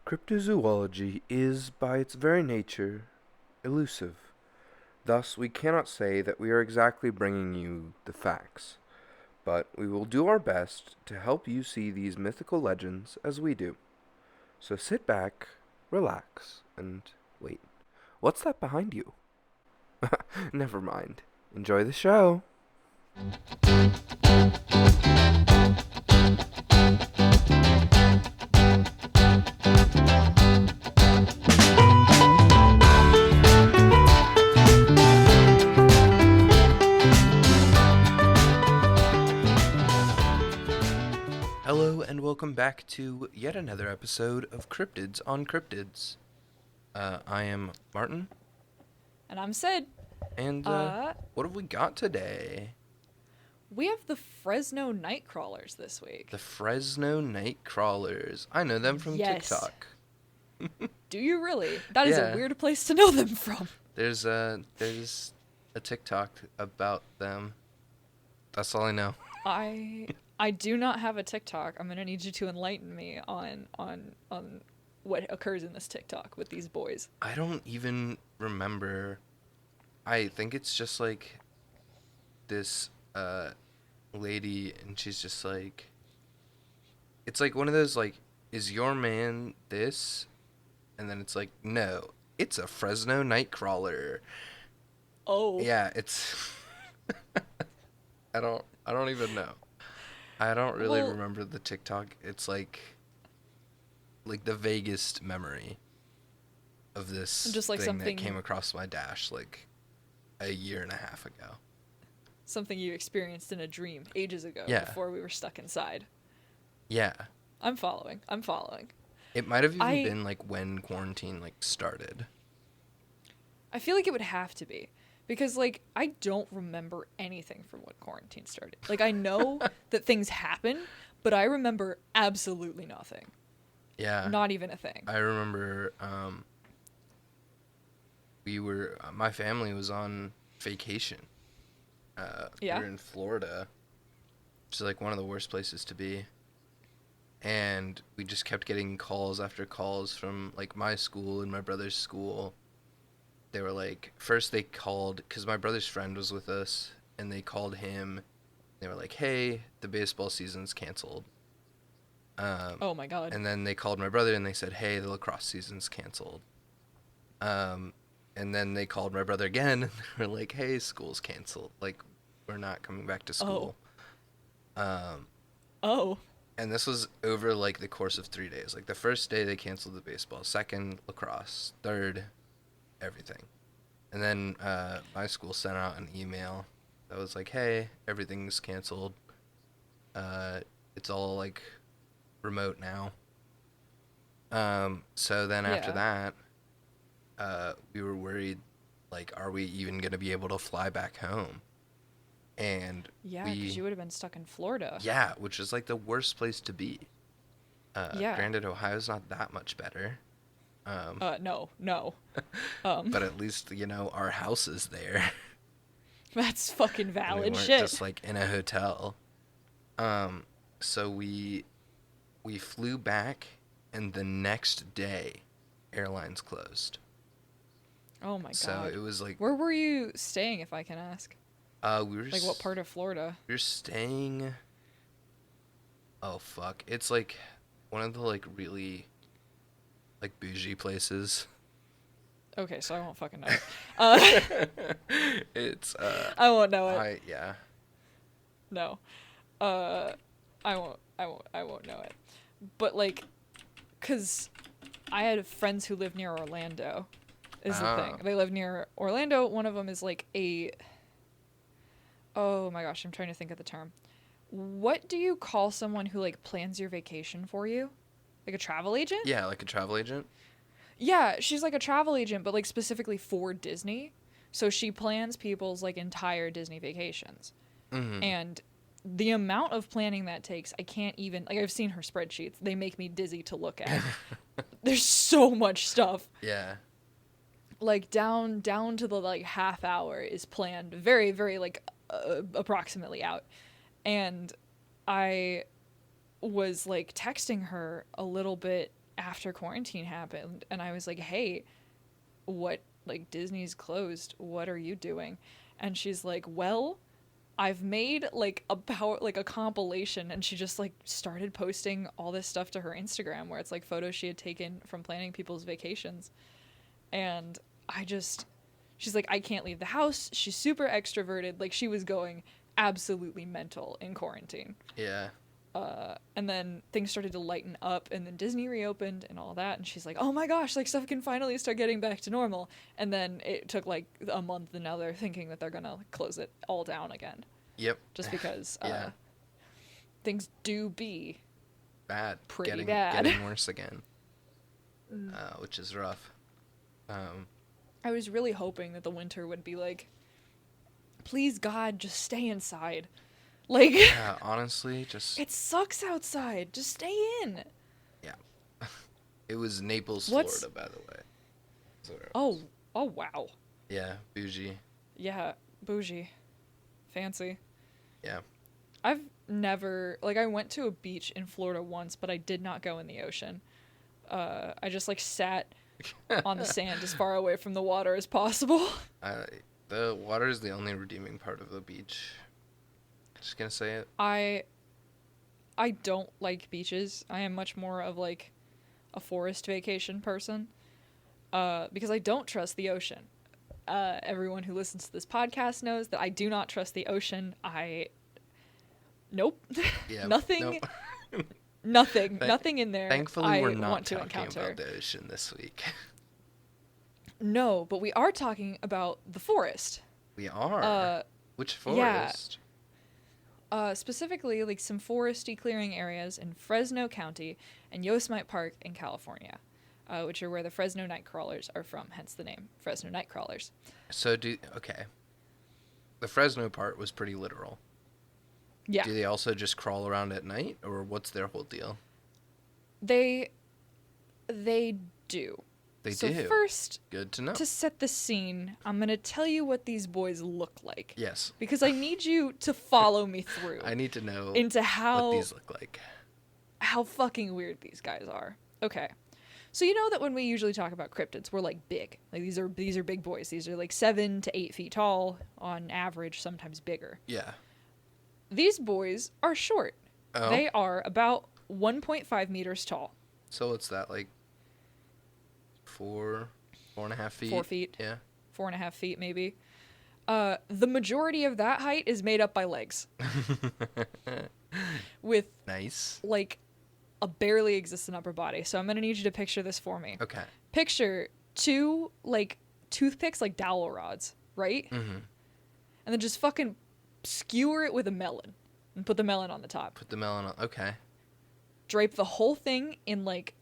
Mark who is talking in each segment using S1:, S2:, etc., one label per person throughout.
S1: Cryptozoology is, by its very nature, elusive. Thus, we cannot say that we are exactly bringing you the facts, but we will do our best to help you see these mythical legends as we do. So sit back, relax, and wait. What's that behind you? Never mind. Enjoy the show. Hello and welcome back to yet another episode of Cryptids on Cryptids. I am Martin,
S2: And I'm Sid.
S1: and what have we got today?
S2: We have the Fresno Nightcrawlers this week.
S1: The Fresno Nightcrawlers. I know them from
S2: Yes.
S1: TikTok.
S2: Do you really? That is
S1: Yeah.
S2: a weird place to know them from.
S1: There's a TikTok about them. That's all I know.
S2: I do not have a TikTok. I'm gonna need you to enlighten me on what occurs in this TikTok with these boys.
S1: I don't even remember. I think it's just like this lady, and she's just like, it's like one of those like, is your man this? And then it's like, no, it's a Fresno Nightcrawler.
S2: Oh.
S1: Yeah, it's I don't even know. I don't really
S2: Well-
S1: remember the TikTok. It's like the vaguest memory of this
S2: Just like
S1: thing
S2: something-
S1: that came across my dash like a year and a half ago.
S2: Something you experienced in a dream ages ago
S1: Yeah.
S2: before we were stuck inside.
S1: Yeah.
S2: I'm following.
S1: It might have even
S2: I-
S1: been like when quarantine like started.
S2: I feel like it would have to be. Because, like, I don't remember anything from when quarantine started. Like, I know that things happen, but I remember absolutely nothing.
S1: Yeah.
S2: Not even a thing.
S1: I remember my family was on vacation. We
S2: Yeah.
S1: were in Florida, which is like one of the worst places to be. And we just kept getting calls after calls from like my school and my brother's school. They were like, first they called, because my brother's friend was with us, and they called him. They were like, hey, the baseball season's canceled.
S2: Oh my god.
S1: And then they called my brother and they said, hey, the lacrosse season's canceled. And then they called my brother again and they were like, hey, school's canceled. Like, we're not coming back to school.
S2: Oh.
S1: And this was over like the course of 3 days. Like the first day they canceled the baseball, second lacrosse, third everything. And then my school sent out an email that was like, hey, everything's canceled. It's all like remote now. So then after
S2: Yeah.
S1: that, we were worried, like, are we even going to be able to fly back home? And
S2: Yeah, because you would have been stuck in Florida.
S1: yeah, which is like the worst place to be.
S2: Yeah.
S1: Granted, Ohio's not that much better.
S2: No.
S1: But at least, you know, our house is there.
S2: That's fucking
S1: And
S2: valid
S1: we weren't
S2: shit.
S1: just like in a hotel. So we flew back, and the next day, airlines closed.
S2: Oh my god.
S1: So it was like
S2: Where were you staying, if I can ask?
S1: we were
S2: Like, what part of Florida?
S1: We were staying. Oh fuck! It's like one of the like really like bougie places.
S2: Okay, so I won't fucking know it.
S1: It's
S2: I won't know it.
S1: yeah.
S2: No. I won't know it. But, like, because I had friends who live near Orlando, is the thing.
S1: Oh.
S2: They live near Orlando. One of them is, like, oh my gosh, I'm trying to think of the term. What do you call someone who, like, plans your vacation for you? Like a travel agent?
S1: Yeah, like a travel agent.
S2: Yeah, she's like a travel agent, but, like, specifically for Disney. So she plans people's, like, entire Disney vacations.
S1: Mm-hmm.
S2: And the amount of planning that takes, I can't even, like, I've seen her spreadsheets. They make me dizzy to look at. There's so much stuff.
S1: Yeah.
S2: Like, down to the, like, half hour is planned very, very, like, approximately out. And I was, like, texting her a little bit after quarantine happened, and I was like, hey, what, like, Disney's closed, what are you doing? And she's like, well, I've made like a compilation, and she just like started posting all this stuff to her Instagram where it's like photos she had taken from planning people's vacations. And she's like, I can't leave the house. She's super extroverted. Like, she was going absolutely mental in quarantine.
S1: Yeah.
S2: And then things started to lighten up, and then Disney reopened and all that, and she's like, oh my gosh, like, stuff can finally start getting back to normal. And then it took like a month, and now they're thinking that they're gonna close it all down again.
S1: Yep.
S2: Just because
S1: Yeah.
S2: things do be
S1: Bad.
S2: pretty bad.
S1: Getting worse again. Which is rough.
S2: I was really hoping that the winter would be like, please God, just stay inside. Like,
S1: Yeah, honestly, just...
S2: it sucks outside. Just stay in.
S1: Yeah. It was Naples,
S2: What's-
S1: Florida, by the way. That's where it
S2: Oh,
S1: was.
S2: wow.
S1: Yeah, bougie.
S2: Yeah, bougie. Fancy.
S1: Yeah.
S2: I've never, like, I went to a beach in Florida once, but I did not go in the ocean. I just, like, sat on the sand as far away from the water as possible.
S1: The water is the only redeeming part of the beach. Just gonna say it.
S2: I don't like beaches. I am much more of, like, a forest vacation person, because I don't trust the ocean. Everyone who listens to this podcast knows that I do not trust the ocean. Nope.
S1: Yeah.
S2: Nothing.
S1: Nope.
S2: Nothing in there.
S1: Thankfully, we're
S2: I
S1: not
S2: want to
S1: talking
S2: encounter.
S1: about the ocean this week.
S2: No, but we are talking about the forest.
S1: We are. Which forest?
S2: Specifically, like, some foresty clearing areas in Fresno County and Yosemite Park in California, which are where the Fresno Nightcrawlers are from, hence the name Fresno Nightcrawlers.
S1: So okay. The Fresno part was pretty literal.
S2: Yeah.
S1: Do they also just crawl around at night, or what's their whole deal?
S2: They do.
S1: They
S2: So
S1: do.
S2: first,
S1: Good to know.
S2: to set the scene, I'm going to tell you what these boys look like.
S1: Yes.
S2: Because I need you to follow me through
S1: I need to know
S2: into
S1: what these look like.
S2: how fucking weird these guys are. Okay. So you know that when we usually talk about cryptids, we're like big. Like, these are big boys. These are like 7 to 8 feet tall on average, sometimes bigger.
S1: Yeah.
S2: These boys are short.
S1: Oh.
S2: They are about 1.5 meters tall.
S1: So what's that, like 4.5 feet?
S2: 4 feet.
S1: Yeah.
S2: 4.5 feet, maybe. The majority of that height is made up by legs. With,
S1: Nice.
S2: like, a barely existent upper body. So I'm going to need you to picture this for me.
S1: Okay.
S2: Picture 2, like, toothpicks, like dowel rods, right?
S1: Mm-hmm.
S2: And then just fucking skewer it with a melon and put the melon on the top.
S1: Put the melon on. Okay.
S2: Drape the whole thing in, like,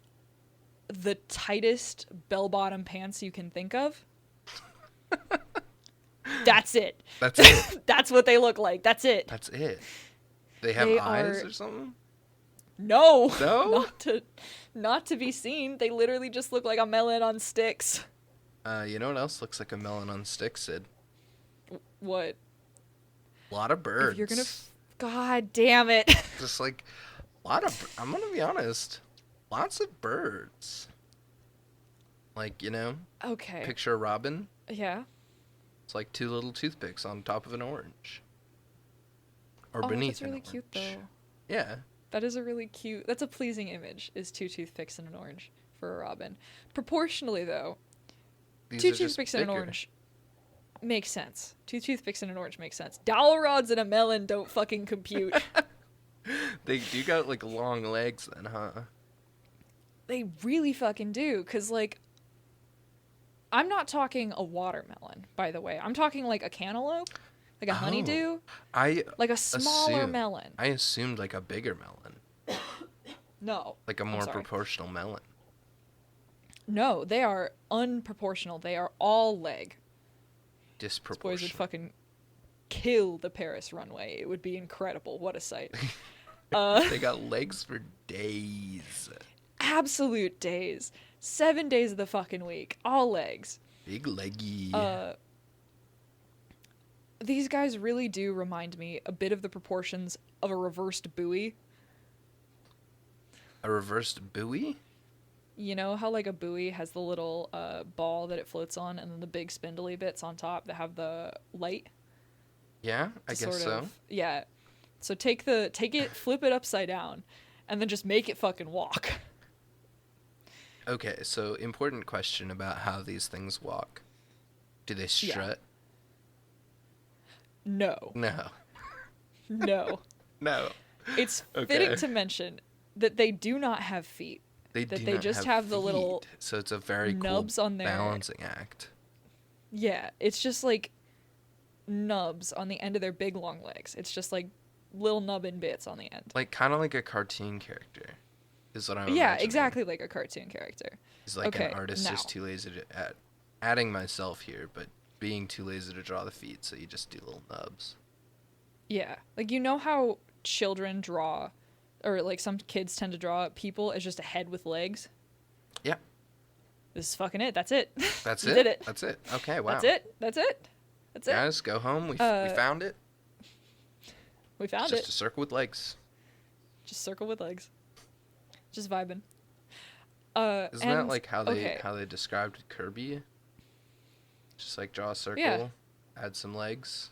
S2: the tightest bell-bottom pants you can think of. That's it.
S1: That's it.
S2: That's what they look like. That's it.
S1: That's it. They have
S2: They
S1: eyes
S2: are-
S1: or something?
S2: No.
S1: No?
S2: Not to be seen. They literally just look like a melon on sticks.
S1: You know what else looks like a melon on sticks, Sid?
S2: What?
S1: A lot of birds.
S2: If you're gonna... God damn it.
S1: Just like a lot of... I'm gonna be honest. Lots of birds. Like, you know,
S2: Okay.
S1: picture a robin.
S2: Yeah.
S1: It's like 2 little toothpicks on top of an orange. Or
S2: Oh,
S1: beneath
S2: that's really
S1: an
S2: cute,
S1: orange.
S2: though.
S1: Yeah.
S2: That is a really cute... That's a pleasing image, is 2 toothpicks and an orange for a robin. Proportionally, though,
S1: These
S2: 2
S1: are just
S2: toothpicks and an
S1: bigger.
S2: orange makes sense. 2 toothpicks and an orange makes sense. Dowel rods and a melon don't fucking compute.
S1: They do got like long legs then, huh?
S2: They really fucking do, because, like, I'm not talking a watermelon, by the way. I'm talking, like, a cantaloupe, like a honeydew,
S1: I
S2: like a smaller
S1: assume-
S2: melon.
S1: I assumed like a bigger melon.
S2: No.
S1: Like a
S2: I'm
S1: more
S2: sorry.
S1: proportional melon.
S2: No, they are unproportional. They are all leg. These boys would
S1: Disproportional.
S2: fucking kill the Paris runway. It would be incredible. What a sight.
S1: They got legs for days.
S2: Absolute days. 7 days of the fucking week. All legs.
S1: Big leggy.
S2: These guys really do remind me a bit of the proportions of a reversed buoy.
S1: A reversed buoy?
S2: You know how like a buoy has the little ball that it floats on, and then the big spindly bits on top that have the light.
S1: Yeah, I guess so.
S2: Yeah. So take it, flip it upside down, and then just make it fucking walk.
S1: Okay, so important question about how these things walk. Do they strut?
S2: No.
S1: No.
S2: No.
S1: No.
S2: It's
S1: Okay.
S2: fitting to mention that they do not have feet.
S1: They
S2: just have the little
S1: feet, so it's a very
S2: nubs
S1: cool
S2: on their
S1: balancing act.
S2: Yeah, it's just like nubs on the end of their big long legs. It's just like little nubbin bits on the end.
S1: Like kind of like a cartoon character, is what I'm
S2: Yeah,
S1: imagining.
S2: exactly like a cartoon character.
S1: He's like
S2: Okay,
S1: an artist
S2: now.
S1: just too lazy to adding myself here, but being too lazy to draw the feet, so you just do little nubs.
S2: Yeah, like you know how children draw, or like some kids tend to draw people as just a head with legs.
S1: Yeah.
S2: This is fucking it. That's it.
S1: That's
S2: You
S1: it.
S2: did it.
S1: That's it. Okay. Wow.
S2: That's it. That's it. That's it.
S1: Guys, go home. We found it.
S2: We found
S1: Just
S2: it.
S1: a circle with legs.
S2: Just circle with legs. Just vibing.
S1: Isn't that like how they described Kirby? Just like draw a circle, add some legs.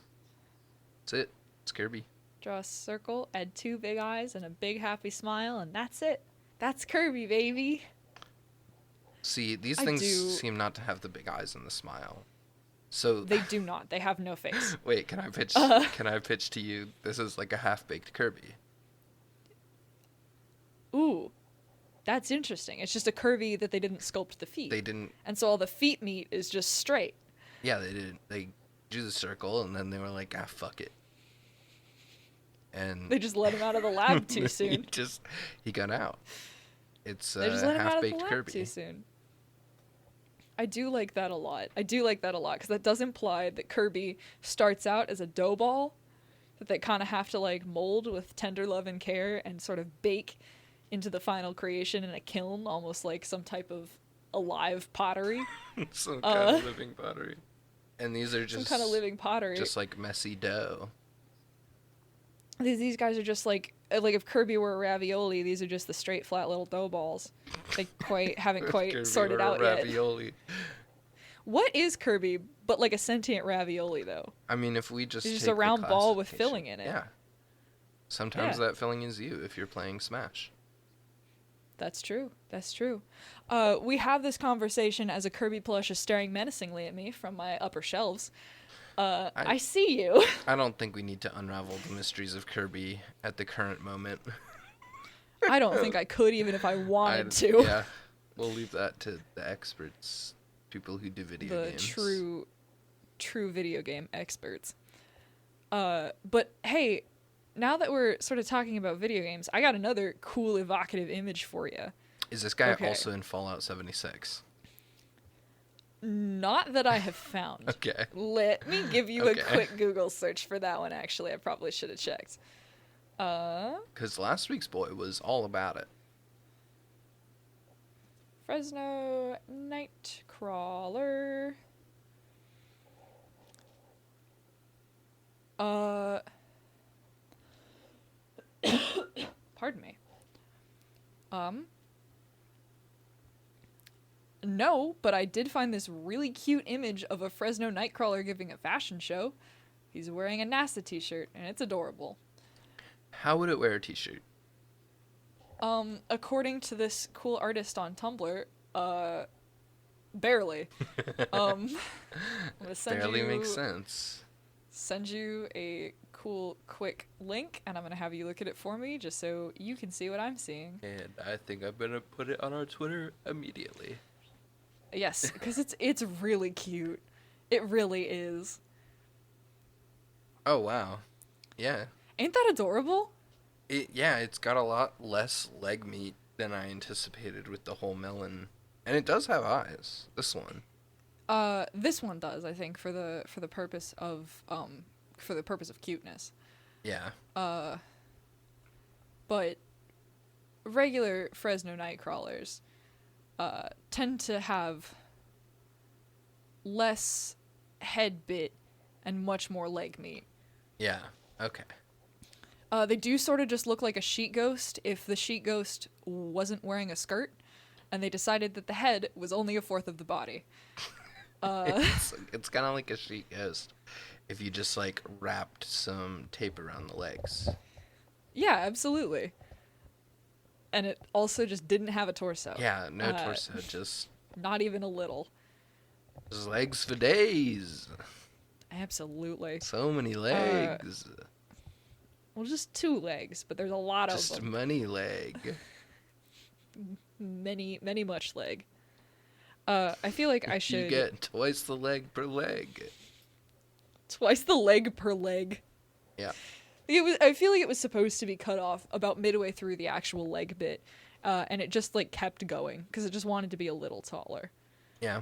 S1: That's it. It's Kirby.
S2: Draw a circle, add 2 big eyes and a big happy smile, and that's it. That's Kirby, baby.
S1: See, these
S2: I
S1: things
S2: do-
S1: seem not to have the big eyes and the smile. So
S2: They do not. They have no face.
S1: wait, can I pitch? Can I pitch to you? This is like a half-baked Kirby.
S2: Ooh, that's interesting. It's just a Kirby that they didn't sculpt the feet.
S1: They didn't.
S2: And so all the feet meat is just straight.
S1: Yeah, they didn't. They drew the circle and then they were like, ah, fuck it. And
S2: They just let him out of the lab too soon.
S1: he got out. It's
S2: They just let him out of the
S1: half-baked
S2: lab
S1: Kirby.
S2: too soon. I do like that a lot. Because that does imply that Kirby starts out as a dough ball that they kind of have to like mold with tender love and care and sort of bake into the final creation in a kiln, almost like some type of alive pottery.
S1: Some kind of living pottery. And these are just
S2: Some kind of living pottery.
S1: just like messy dough.
S2: These guys are just like if Kirby were a ravioli, these are just the straight flat little dough balls. They haven't quite
S1: Kirby
S2: sorted
S1: or
S2: out yet.
S1: ravioli.
S2: What is Kirby but like a sentient ravioli though?
S1: I mean, if we just
S2: It's just
S1: take
S2: a
S1: the
S2: round ball with
S1: classification-
S2: filling in it.
S1: Yeah. Sometimes
S2: Yeah.
S1: that filling is you if you're playing Smash.
S2: That's true. That's true. We have this conversation as a Kirby plush is staring menacingly at me from my upper shelves. I see you.
S1: I don't think we need to unravel the mysteries of Kirby at the current moment.
S2: I don't think I could even if I wanted to.
S1: Yeah, we'll leave that to the experts, people who do video
S2: The
S1: games.
S2: true video game experts. But hey, now that we're sort of talking about video games, I got another cool evocative image for you.
S1: Is this guy
S2: Okay.
S1: also in Fallout 76?
S2: Not that I have found.
S1: Okay.
S2: Let me give you
S1: Okay.
S2: a quick Google search for that one, actually. I probably should have checked.
S1: Because last week's boy was all about it.
S2: Fresno Nightcrawler. Pardon me. No, but I did find this really cute image of a Fresno Nightcrawler giving a fashion show. He's wearing a NASA t-shirt, and it's adorable.
S1: How would it wear a t-shirt?
S2: According to this cool artist on Tumblr, barely. I'm gonna send
S1: Barely
S2: you,
S1: makes sense.
S2: Send you a cool, quick link, and I'm gonna have you look at it for me, just so you can see what I'm seeing.
S1: And I think I'm gonna put it on our Twitter immediately.
S2: Yes, because it's really cute. It really is.
S1: Oh wow, yeah.
S2: Ain't that adorable?
S1: It's got a lot less leg meat than I anticipated with the whole melon, and it does have eyes. This one.
S2: This one does, I think, for the purpose of cuteness.
S1: Yeah.
S2: But regular Fresno Nightcrawlers tend to have less head bit and much more leg meat.
S1: Yeah. Okay.
S2: They do sort of just look like a sheet ghost if the sheet ghost wasn't wearing a skirt, and they decided that the head was only a fourth of the body.
S1: It's kind of like a sheet ghost if you just like wrapped some tape around the legs.
S2: Yeah, absolutely. And it also just didn't have a torso.
S1: Yeah, no torso, just
S2: Not even a little.
S1: legs for days.
S2: Absolutely.
S1: So many legs.
S2: Well, just 2 legs, but there's a lot of
S1: Just
S2: them.
S1: money leg.
S2: Many, many much leg. I feel like I should...
S1: You get twice the leg per leg.
S2: Twice the leg per leg.
S1: Yeah.
S2: I feel like it was supposed to be cut off about midway through the actual leg bit, and it just like kept going because it just wanted to be a little taller.
S1: Yeah.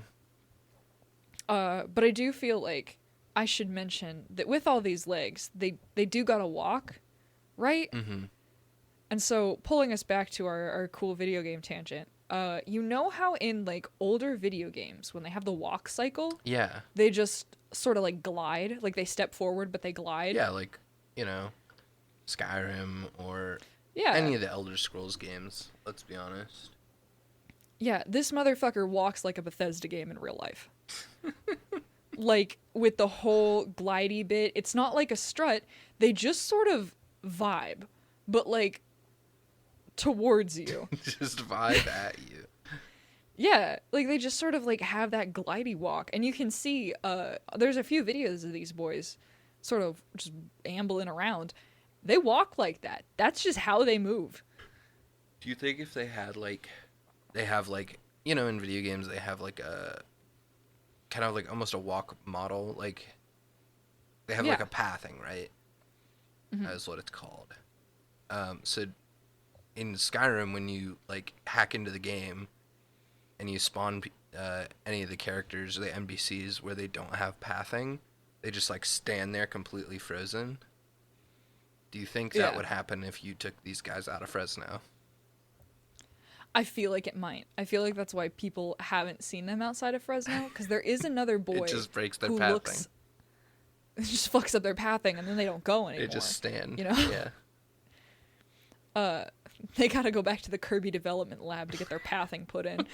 S2: But I do feel like I should mention that with all these legs, they do gotta walk, right?
S1: Mm-hmm.
S2: And so pulling us back to our cool video game tangent, you know how in like older video games when they have the walk cycle,
S1: Yeah.
S2: they just sort of like glide, like they step forward but they glide.
S1: Yeah, like, Skyrim or
S2: Yeah.
S1: any of the Elder Scrolls games, let's be honest.
S2: Yeah, this motherfucker walks like a Bethesda game in real life. Like, with the whole glidey bit, it's not like a strut. They just sort of vibe, but like towards you.
S1: Just vibe at you.
S2: Yeah, like they just sort of like have that glidey walk, and you can see there's a few videos of these boys sort of just ambling around. They walk like that. That's just how they move.
S1: Do you think if they have in video games they have like a kind of like almost a walk model, like they have like a pathing, right?
S2: Mm-hmm.
S1: That's what it's called. So in Skyrim, when you like hack into the game and you spawn any of the characters or the NPCs where they don't have pathing, they just like stand there completely frozen. Do you think that would happen if you took these guys out of Fresno?
S2: I feel like it might. I feel like that's why people haven't seen them outside of Fresno, because there is another boy
S1: It just breaks their
S2: who
S1: pathing.
S2: It just fucks up their pathing, and then they don't go anymore.
S1: They just stand.
S2: You know?
S1: Yeah.
S2: They gotta go back to the Kirby development lab to get their pathing put in.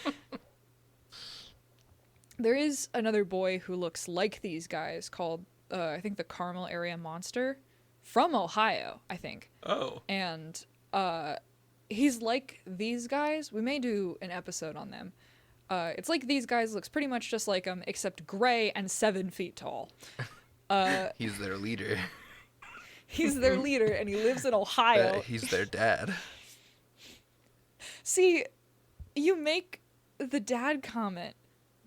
S2: There is another boy who looks like these guys called, I think, the Carmel Area Monster, from Ohio, I think.
S1: Oh.
S2: And he's like these guys. We may do an episode on them. It's like these guys, looks pretty much just like them, except gray and 7 feet tall.
S1: He's their leader.
S2: He's their leader, and he lives in Ohio.
S1: He's their dad.
S2: See, you make the dad comment,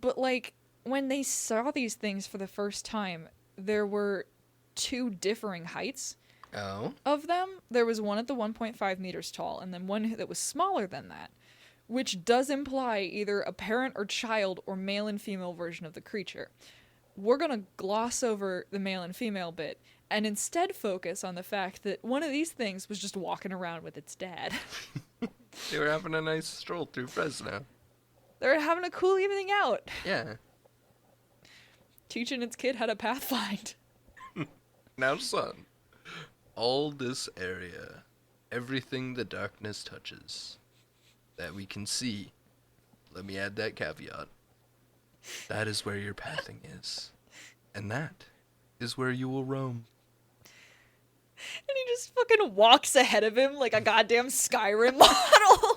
S2: but like when they saw these things for the first time, there were 2 differing heights of them. There was one at the 1.5 meters tall, and then one that was smaller than that, which does imply either a parent or child or male and female version of the creature. We're gonna gloss over the male and female bit and instead focus on the fact that one of these things was just walking around with its dad.
S1: They were having a nice stroll through Fresno.
S2: They were having a cool evening out.
S1: Yeah.
S2: Teaching its kid how to pathfind.
S1: Now, son, all this area, everything the darkness touches, that we can see, let me add that caveat, that is where your pathing is. And that is where you will roam.
S2: And he just fucking walks ahead of him like a goddamn Skyrim model.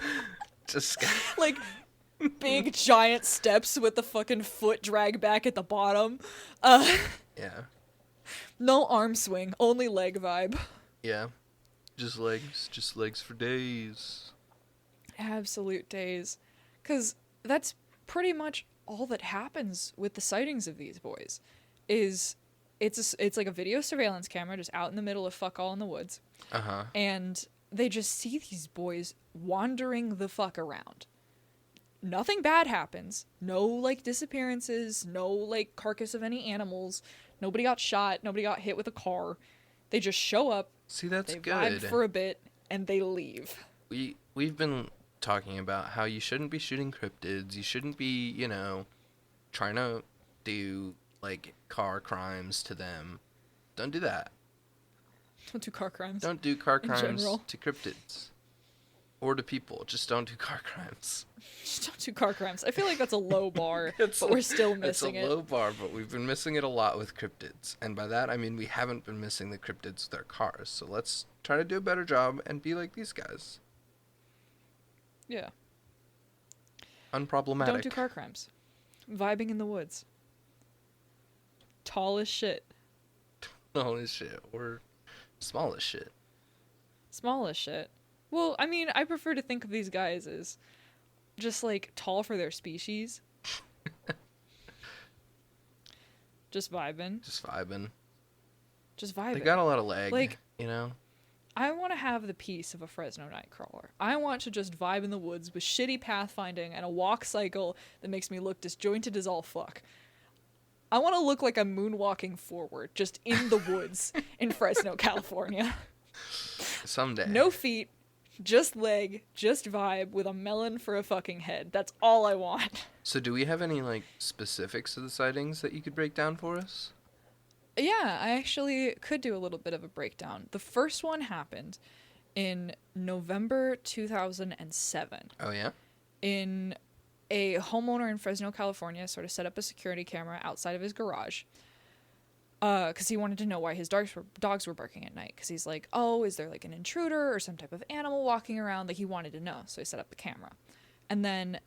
S1: Just
S2: like big giant steps with the fucking foot drag back at the bottom.
S1: Yeah.
S2: No arm swing, only leg vibe.
S1: Yeah. Just legs for days.
S2: Absolute days. 'Cause that's pretty much all that happens with the sightings of these boys. Is it's like a video surveillance camera just out in the middle of fuck all in the woods.
S1: Uh-huh.
S2: And they just see these boys wandering the fuck around. Nothing bad happens. No, like, disappearances. No, like, carcass of any animals. Nobody got shot. Nobody got hit with a car. They just show up.
S1: See, that's
S2: they
S1: good.
S2: vibe for a bit, and they leave.
S1: We've been talking about how you shouldn't be shooting cryptids. You shouldn't be, trying to do, like, car crimes to them. Don't do that.
S2: Don't do car crimes.
S1: Don't do car crimes
S2: general.
S1: to cryptids. Or to people, just don't do car crimes.
S2: Just don't do car crimes. I feel like that's a low bar,
S1: It's
S2: but we're still missing
S1: it's a
S2: it.
S1: low bar, but we've been missing it a lot with cryptids. And by that, I mean we haven't been missing the cryptids with our cars. So let's try to do a better job and be like these guys.
S2: Yeah.
S1: Unproblematic.
S2: Don't do car crimes. Vibing in the woods. Tall as shit.
S1: Tall as shit. Or small as shit.
S2: Small as shit. Well, I mean, I prefer to think of these guys as just, like, tall for their species. Just vibing.
S1: Just vibing.
S2: Just vibing.
S1: They got a lot of leg,
S2: Like,
S1: you know?
S2: I want to have the peace of a Fresno Nightcrawler. I want to just vibe in the woods with shitty pathfinding and a walk cycle that makes me look disjointed as all fuck. I want to look like I'm moonwalking forward, just in the woods in Fresno, California.
S1: Someday.
S2: No feet, just leg, just vibe with a melon for a fucking head. That's all I want.
S1: So do we have any, like, specifics of the sightings that you could break down for us?
S2: Yeah, I actually could do a little bit of a breakdown. The first one happened in November 2007.
S1: Oh, yeah?
S2: In a homeowner in Fresno, California, sort of set up a security camera outside of his garage. Because he wanted to know why his dogs were barking at night. Because he's like, oh, is there like an intruder or some type of animal walking around? Like, he wanted to know, so he set up the camera. And then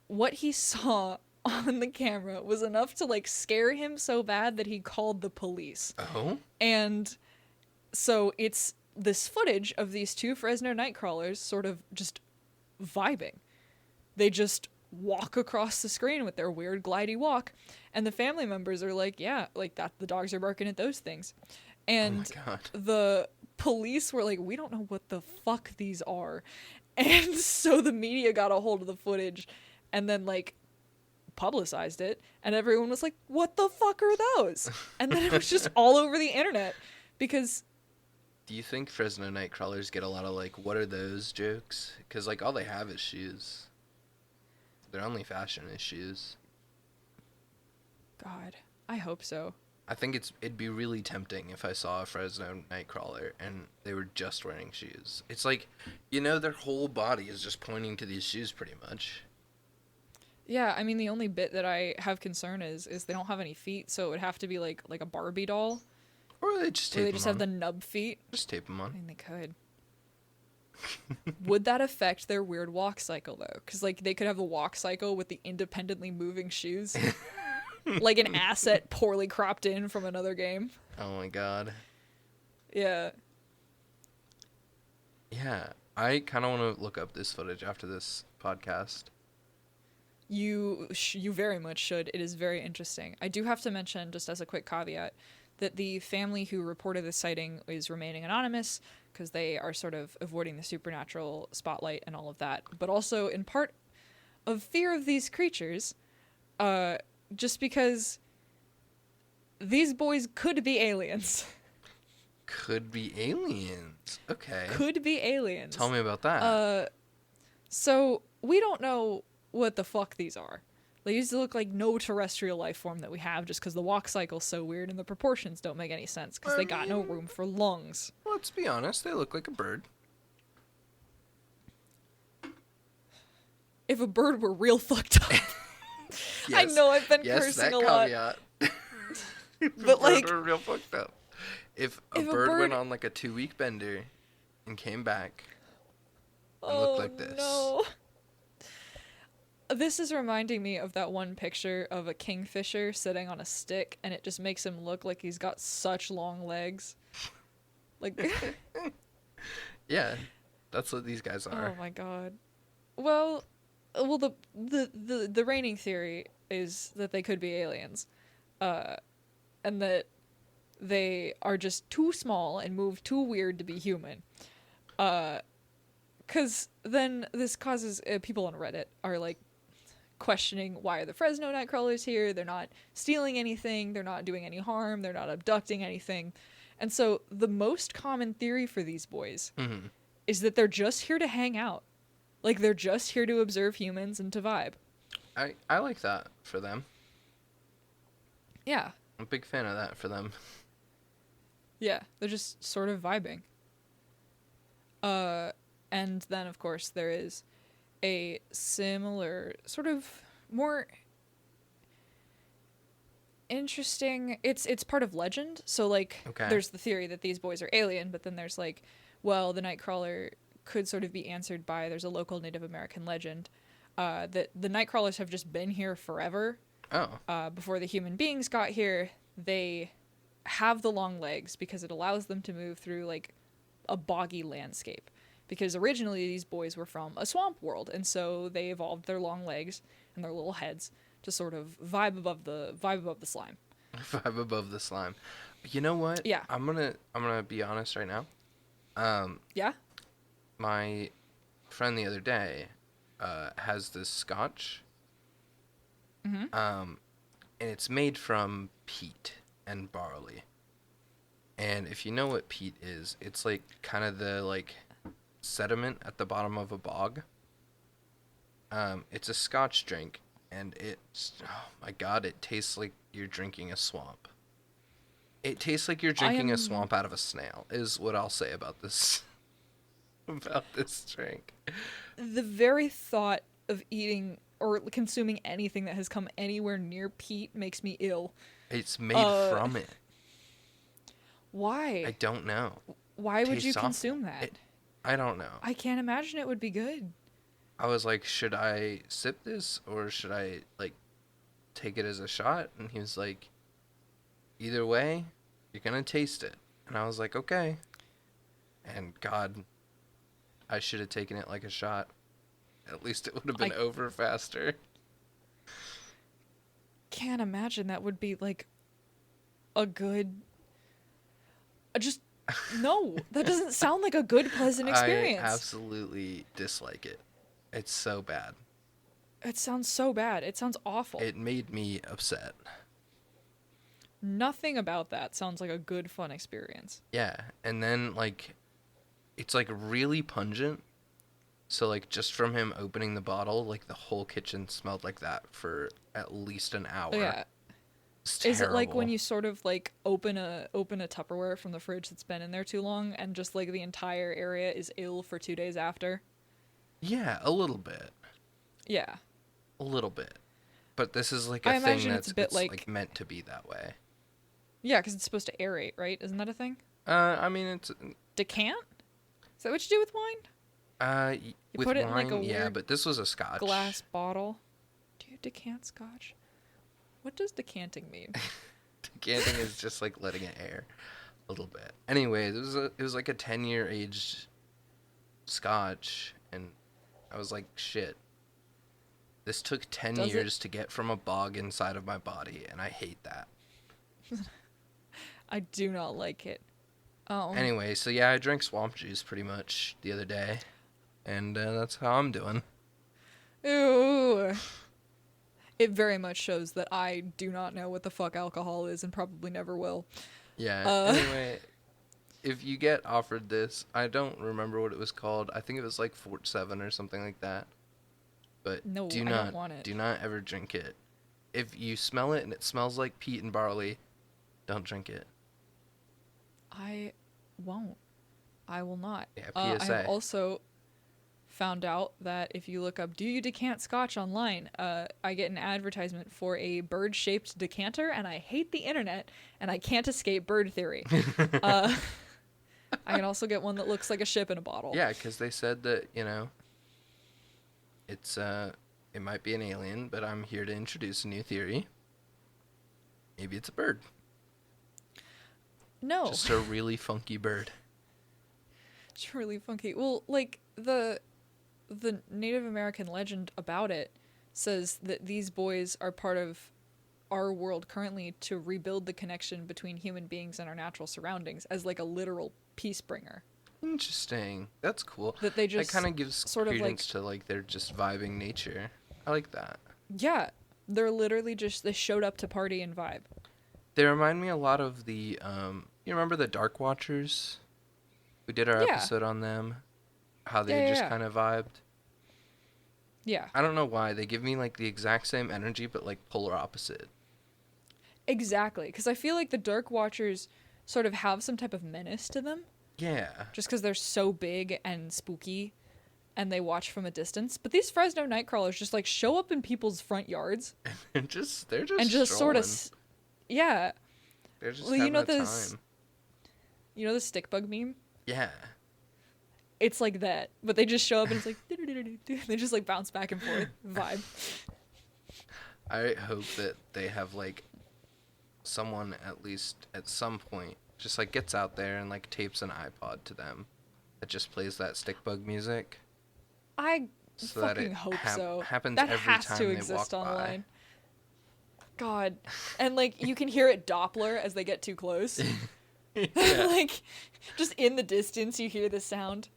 S2: what he saw on the camera was enough to like scare him so bad that he called the police.
S1: Oh?
S2: And so it's this footage of these two Fresno Nightcrawlers sort of just vibing. They just walk across the screen with their weird glidey walk, and the family members are like, yeah, like that, the dogs are barking at those things. And
S1: oh my God.
S2: the police were like, we don't know what the fuck these are. And so the media got a hold of the footage and then like publicized it, and everyone was like, what the fuck are those? And then it was just all over the internet because
S1: Do you think Fresno Nightcrawlers get a lot of, like, what are those jokes? Because, like, all they have is shoes. Their only fashion is shoes.
S2: God, I hope so.
S1: I think it'd be really tempting if I saw a Fresno Nightcrawler and they were just wearing shoes. It's like, you know, their whole body is just pointing to these shoes pretty much.
S2: Yeah, I mean, the only bit that I have concern is they don't have any feet, so it would have to be like a Barbie doll.
S1: Or they just tape
S2: Where they
S1: them
S2: just
S1: on.
S2: have the nub feet.
S1: Just tape them
S2: I
S1: on.
S2: mean, they could. Would that affect their weird walk cycle, though? Because, like, they could have the walk cycle with the independently moving shoes. Like an asset poorly cropped in from another game.
S1: Oh my God.
S2: Yeah.
S1: Yeah. I kind of want to look up this footage after this podcast.
S2: You very much should. It is very interesting. I do have to mention, just as a quick caveat, that the family who reported the sighting is remaining anonymous because they are sort of avoiding the supernatural spotlight and all of that. But also, in part of fear of these creatures, just because these boys could be aliens.
S1: Could be aliens. Okay.
S2: Could be aliens.
S1: Tell me about that.
S2: So, we don't know what the fuck these are. They used to look like no terrestrial life form that we have just because the walk cycle's so weird and the proportions don't make any sense because they got no room for lungs.
S1: Let's be honest, they look like a bird.
S2: If a bird were real fucked up. I know I've been cursing a lot.
S1: Caveat.
S2: But like,
S1: were real fucked up. If a bird went on like a 2-week bender and came back and looked like this.
S2: No. This is reminding me of that one picture of a kingfisher sitting on a stick, and it just makes him look like he's got such long legs. Like,
S1: yeah, that's what these guys are.
S2: oh my God. Well, the reigning theory is that they could be aliens, and that they are just too small and move too weird to be human. Because then this causes people on Reddit are like questioning, why are the Fresno Nightcrawlers here? They're not stealing anything. They're not doing any harm. They're not abducting anything. And so the most common theory for these boys is that they're just here to hang out. Like, they're just here to observe humans and to vibe.
S1: I like that for them.
S2: Yeah.
S1: I'm a big fan of that for them.
S2: Yeah. They're just sort of vibing. And then, of course, there is a similar sort of more interesting, it's part of legend. So like
S1: Okay.
S2: there's the theory that these boys are alien, but then there's like, well, the Nightcrawler could sort of be answered by, there's a local Native American legend that the Nightcrawlers have just been here forever.
S1: Oh.
S2: Before the human beings got here. They have the long legs because it allows them to move through like a boggy landscape, because originally these boys were from a swamp world, and so they evolved their long legs and their little heads to sort of vibe above the slime.
S1: Vibe above the slime. You know what?
S2: Yeah.
S1: I'm gonna be honest right now.
S2: Yeah.
S1: My friend the other day has this scotch.
S2: Mm-hmm.
S1: And it's made from peat and barley. And if you know what peat is, it's like kind of the like sediment at the bottom of a bog. It's a scotch drink, and it's, oh my god, it tastes like you're drinking a swamp. It tastes like you're drinking a swamp out of a snail, is what I'll say about this about this drink.
S2: The very thought of eating or consuming anything that has come anywhere near peat makes me ill.
S1: It's made from it.
S2: Why?
S1: I don't know.
S2: Why would you
S1: Tastes
S2: consume
S1: awful.
S2: that?
S1: I don't know.
S2: I can't imagine it would be good.
S1: I was like, should I sip this or should I like take it as a shot? And he was like, either way, you're gonna taste it. And I was like, okay. And God, I should have taken it like a shot. At least it would have been over faster.
S2: Can't imagine that would be like a good. Just no, that doesn't sound like a good, pleasant experience.
S1: I absolutely dislike it. It's so bad.
S2: It sounds so bad. It sounds awful.
S1: It made me upset.
S2: Nothing about that sounds like a good, fun experience.
S1: Yeah, and then like, it's like really pungent. So, like, just from him opening the bottle, like, the whole kitchen smelled like that for at least an hour.
S2: Yeah.
S1: It's
S2: Is it like
S1: terrible.
S2: when you sort of, like, open a Tupperware from the fridge that's been in there too long, and just, like, the entire area is ill for 2 days after?
S1: Yeah, a little bit.
S2: Yeah.
S1: A little bit. But this is, like,
S2: I
S1: a thing
S2: imagine
S1: that's
S2: it's a bit
S1: like, meant to be that way.
S2: Yeah, because it's supposed to aerate, right? Isn't that a thing?
S1: I mean, it's...
S2: Decant? Is that what you do with wine?
S1: With
S2: put it
S1: wine,
S2: in, like, a
S1: yeah,
S2: weird
S1: but this was a scotch.
S2: Glass bottle. Do you decant scotch? What does decanting mean?
S1: Decanting is just, like, letting it air a little bit. Anyway, it was like a 10-year aged scotch, and I was like, shit. This took 10 years to get from a bog inside of my body, and I hate that.
S2: I do not like it.
S1: Anyway, so yeah, I drank swamp juice pretty much the other day, and that's how I'm doing.
S2: Ew. It very much shows that I do not know what the fuck alcohol is and probably never will.
S1: Yeah, anyway, if you get offered this, I don't remember what it was called. I think it was like Fort 7 or something like that. But
S2: No,
S1: do
S2: I
S1: not,
S2: don't want it.
S1: do not ever drink it. If you smell it and it smells like peat and barley, don't drink it.
S2: I won't. I will not.
S1: Yeah,
S2: I
S1: PSA.
S2: have also found out that if you look up "do you decant scotch" online, I get an advertisement for a bird-shaped decanter, and I hate the internet, and I can't escape bird theory. I can also get one that looks like a ship in a bottle.
S1: Yeah, because they said that, you know, it's it might be an alien, but I'm here to introduce a new theory. Maybe it's a bird.
S2: No.
S1: Just a really funky bird.
S2: It's really funky. Well, like the Native American legend about it says that these boys are part of our world currently to rebuild the connection between human beings and our natural surroundings as like a literal peace bringer.
S1: Interesting. That's cool.
S2: That they just
S1: kind of gives
S2: sort of
S1: credence to like they're just vibing nature. I like that.
S2: Yeah, they're literally just they showed up to party and vibe.
S1: They remind me a lot of the you remember the Dark Watchers? We did our episode on them. How they just kind of vibed.
S2: Yeah.
S1: I don't know why. They give me like the exact same energy but like polar opposite.
S2: Exactly, because I feel like the Dark Watchers sort of have some type of menace to them.
S1: Yeah.
S2: just because they're so big and spooky and they watch from a distance. But these Fresno Nightcrawlers just like show up in people's front yards
S1: they're just
S2: and just sort
S1: strolling.
S2: of, yeah.
S1: They're just
S2: Well,
S1: having a time.
S2: You know the stick bug meme?
S1: Yeah.
S2: It's like that, but they just show up and it's like they just like bounce back and forth vibe.
S1: I hope that they have like someone at least at some point just like gets out there and like tapes an iPod to them that just plays that stick bug music.
S2: I
S1: So that
S2: fucking
S1: it
S2: hope so.
S1: happens
S2: That
S1: every
S2: has
S1: time
S2: to
S1: they
S2: exist
S1: walk
S2: online. God, and like you can hear it Doppler as they get too close.
S1: by. Yeah.
S2: Like just in the distance you hear the sound.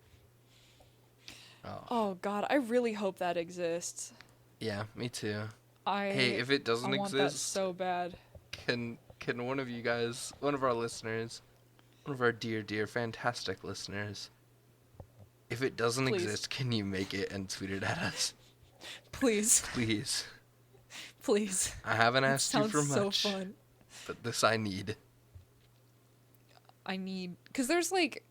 S1: Oh.
S2: Oh God, I really hope that exists.
S1: Yeah, me too.
S2: I
S1: Hey, if it doesn't
S2: I want that
S1: exist,
S2: so bad.
S1: can one of you guys, one of our listeners, one of our dear fantastic listeners, if it doesn't
S2: Please.
S1: exist, can you make it and tweet it at us?
S2: Please,
S1: Please.
S2: please.
S1: I haven't
S2: It
S1: asked you
S2: sounds
S1: for
S2: so
S1: much,
S2: fun.
S1: but this I need.
S2: I need, because there's like,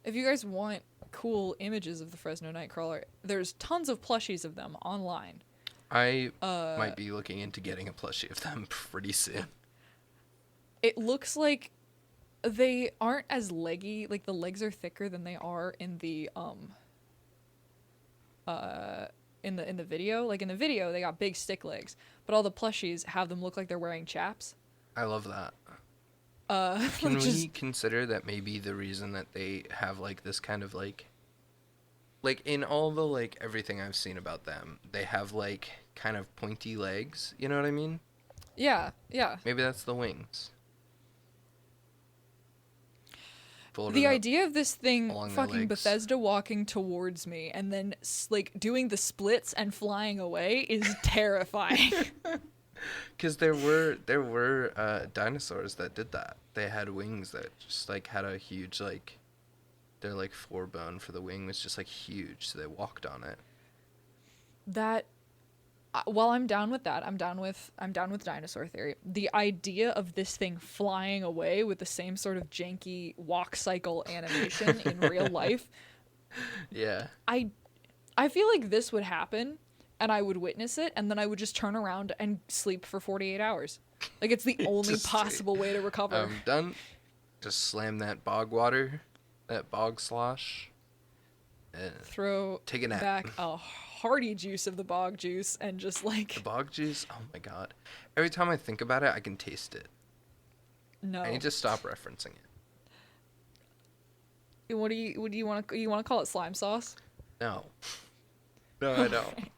S2: if you guys want cool images of the Fresno Nightcrawler, there's tons of plushies of them online.
S1: I might be looking into getting a plushie of them pretty soon.
S2: It looks like they aren't as leggy, like the legs are thicker than they are in the in the video. Like in the video they got big stick legs, but all the plushies have them look like they're wearing chaps.
S1: I love that. Can we consider that maybe the reason that they have like this kind of like in all the like everything I've seen about them, they have like kind of pointy legs, you know what I mean?
S2: Yeah.
S1: Maybe that's the wings. Fold
S2: The
S1: it up.
S2: idea of this thing
S1: along their
S2: fucking
S1: legs.
S2: Bethesda walking towards me and then like doing the splits and flying away is terrifying.
S1: Because there were dinosaurs that did that. They had wings that just like had a huge like their like forebone for the wing was just like huge, so they walked on it.
S2: That while I'm down with that, I'm down with dinosaur theory. The idea of this thing flying away with the same sort of janky walk cycle animation in real life,
S1: Yeah.
S2: I feel like this would happen and I would witness it and then I would just turn around and sleep for 48 hours. Like it's the only
S1: Just-
S2: possible way to recover.
S1: I'm done. Just slam that bog water, that bog slosh.
S2: Throw
S1: Take a nap.
S2: back a hearty juice of the bog juice and just like
S1: The bog juice. Oh my god! Every time I think about it, I can taste it.
S2: no.
S1: I need to stop referencing it.
S2: What do you want to call it slime sauce?
S1: No. No, I don't.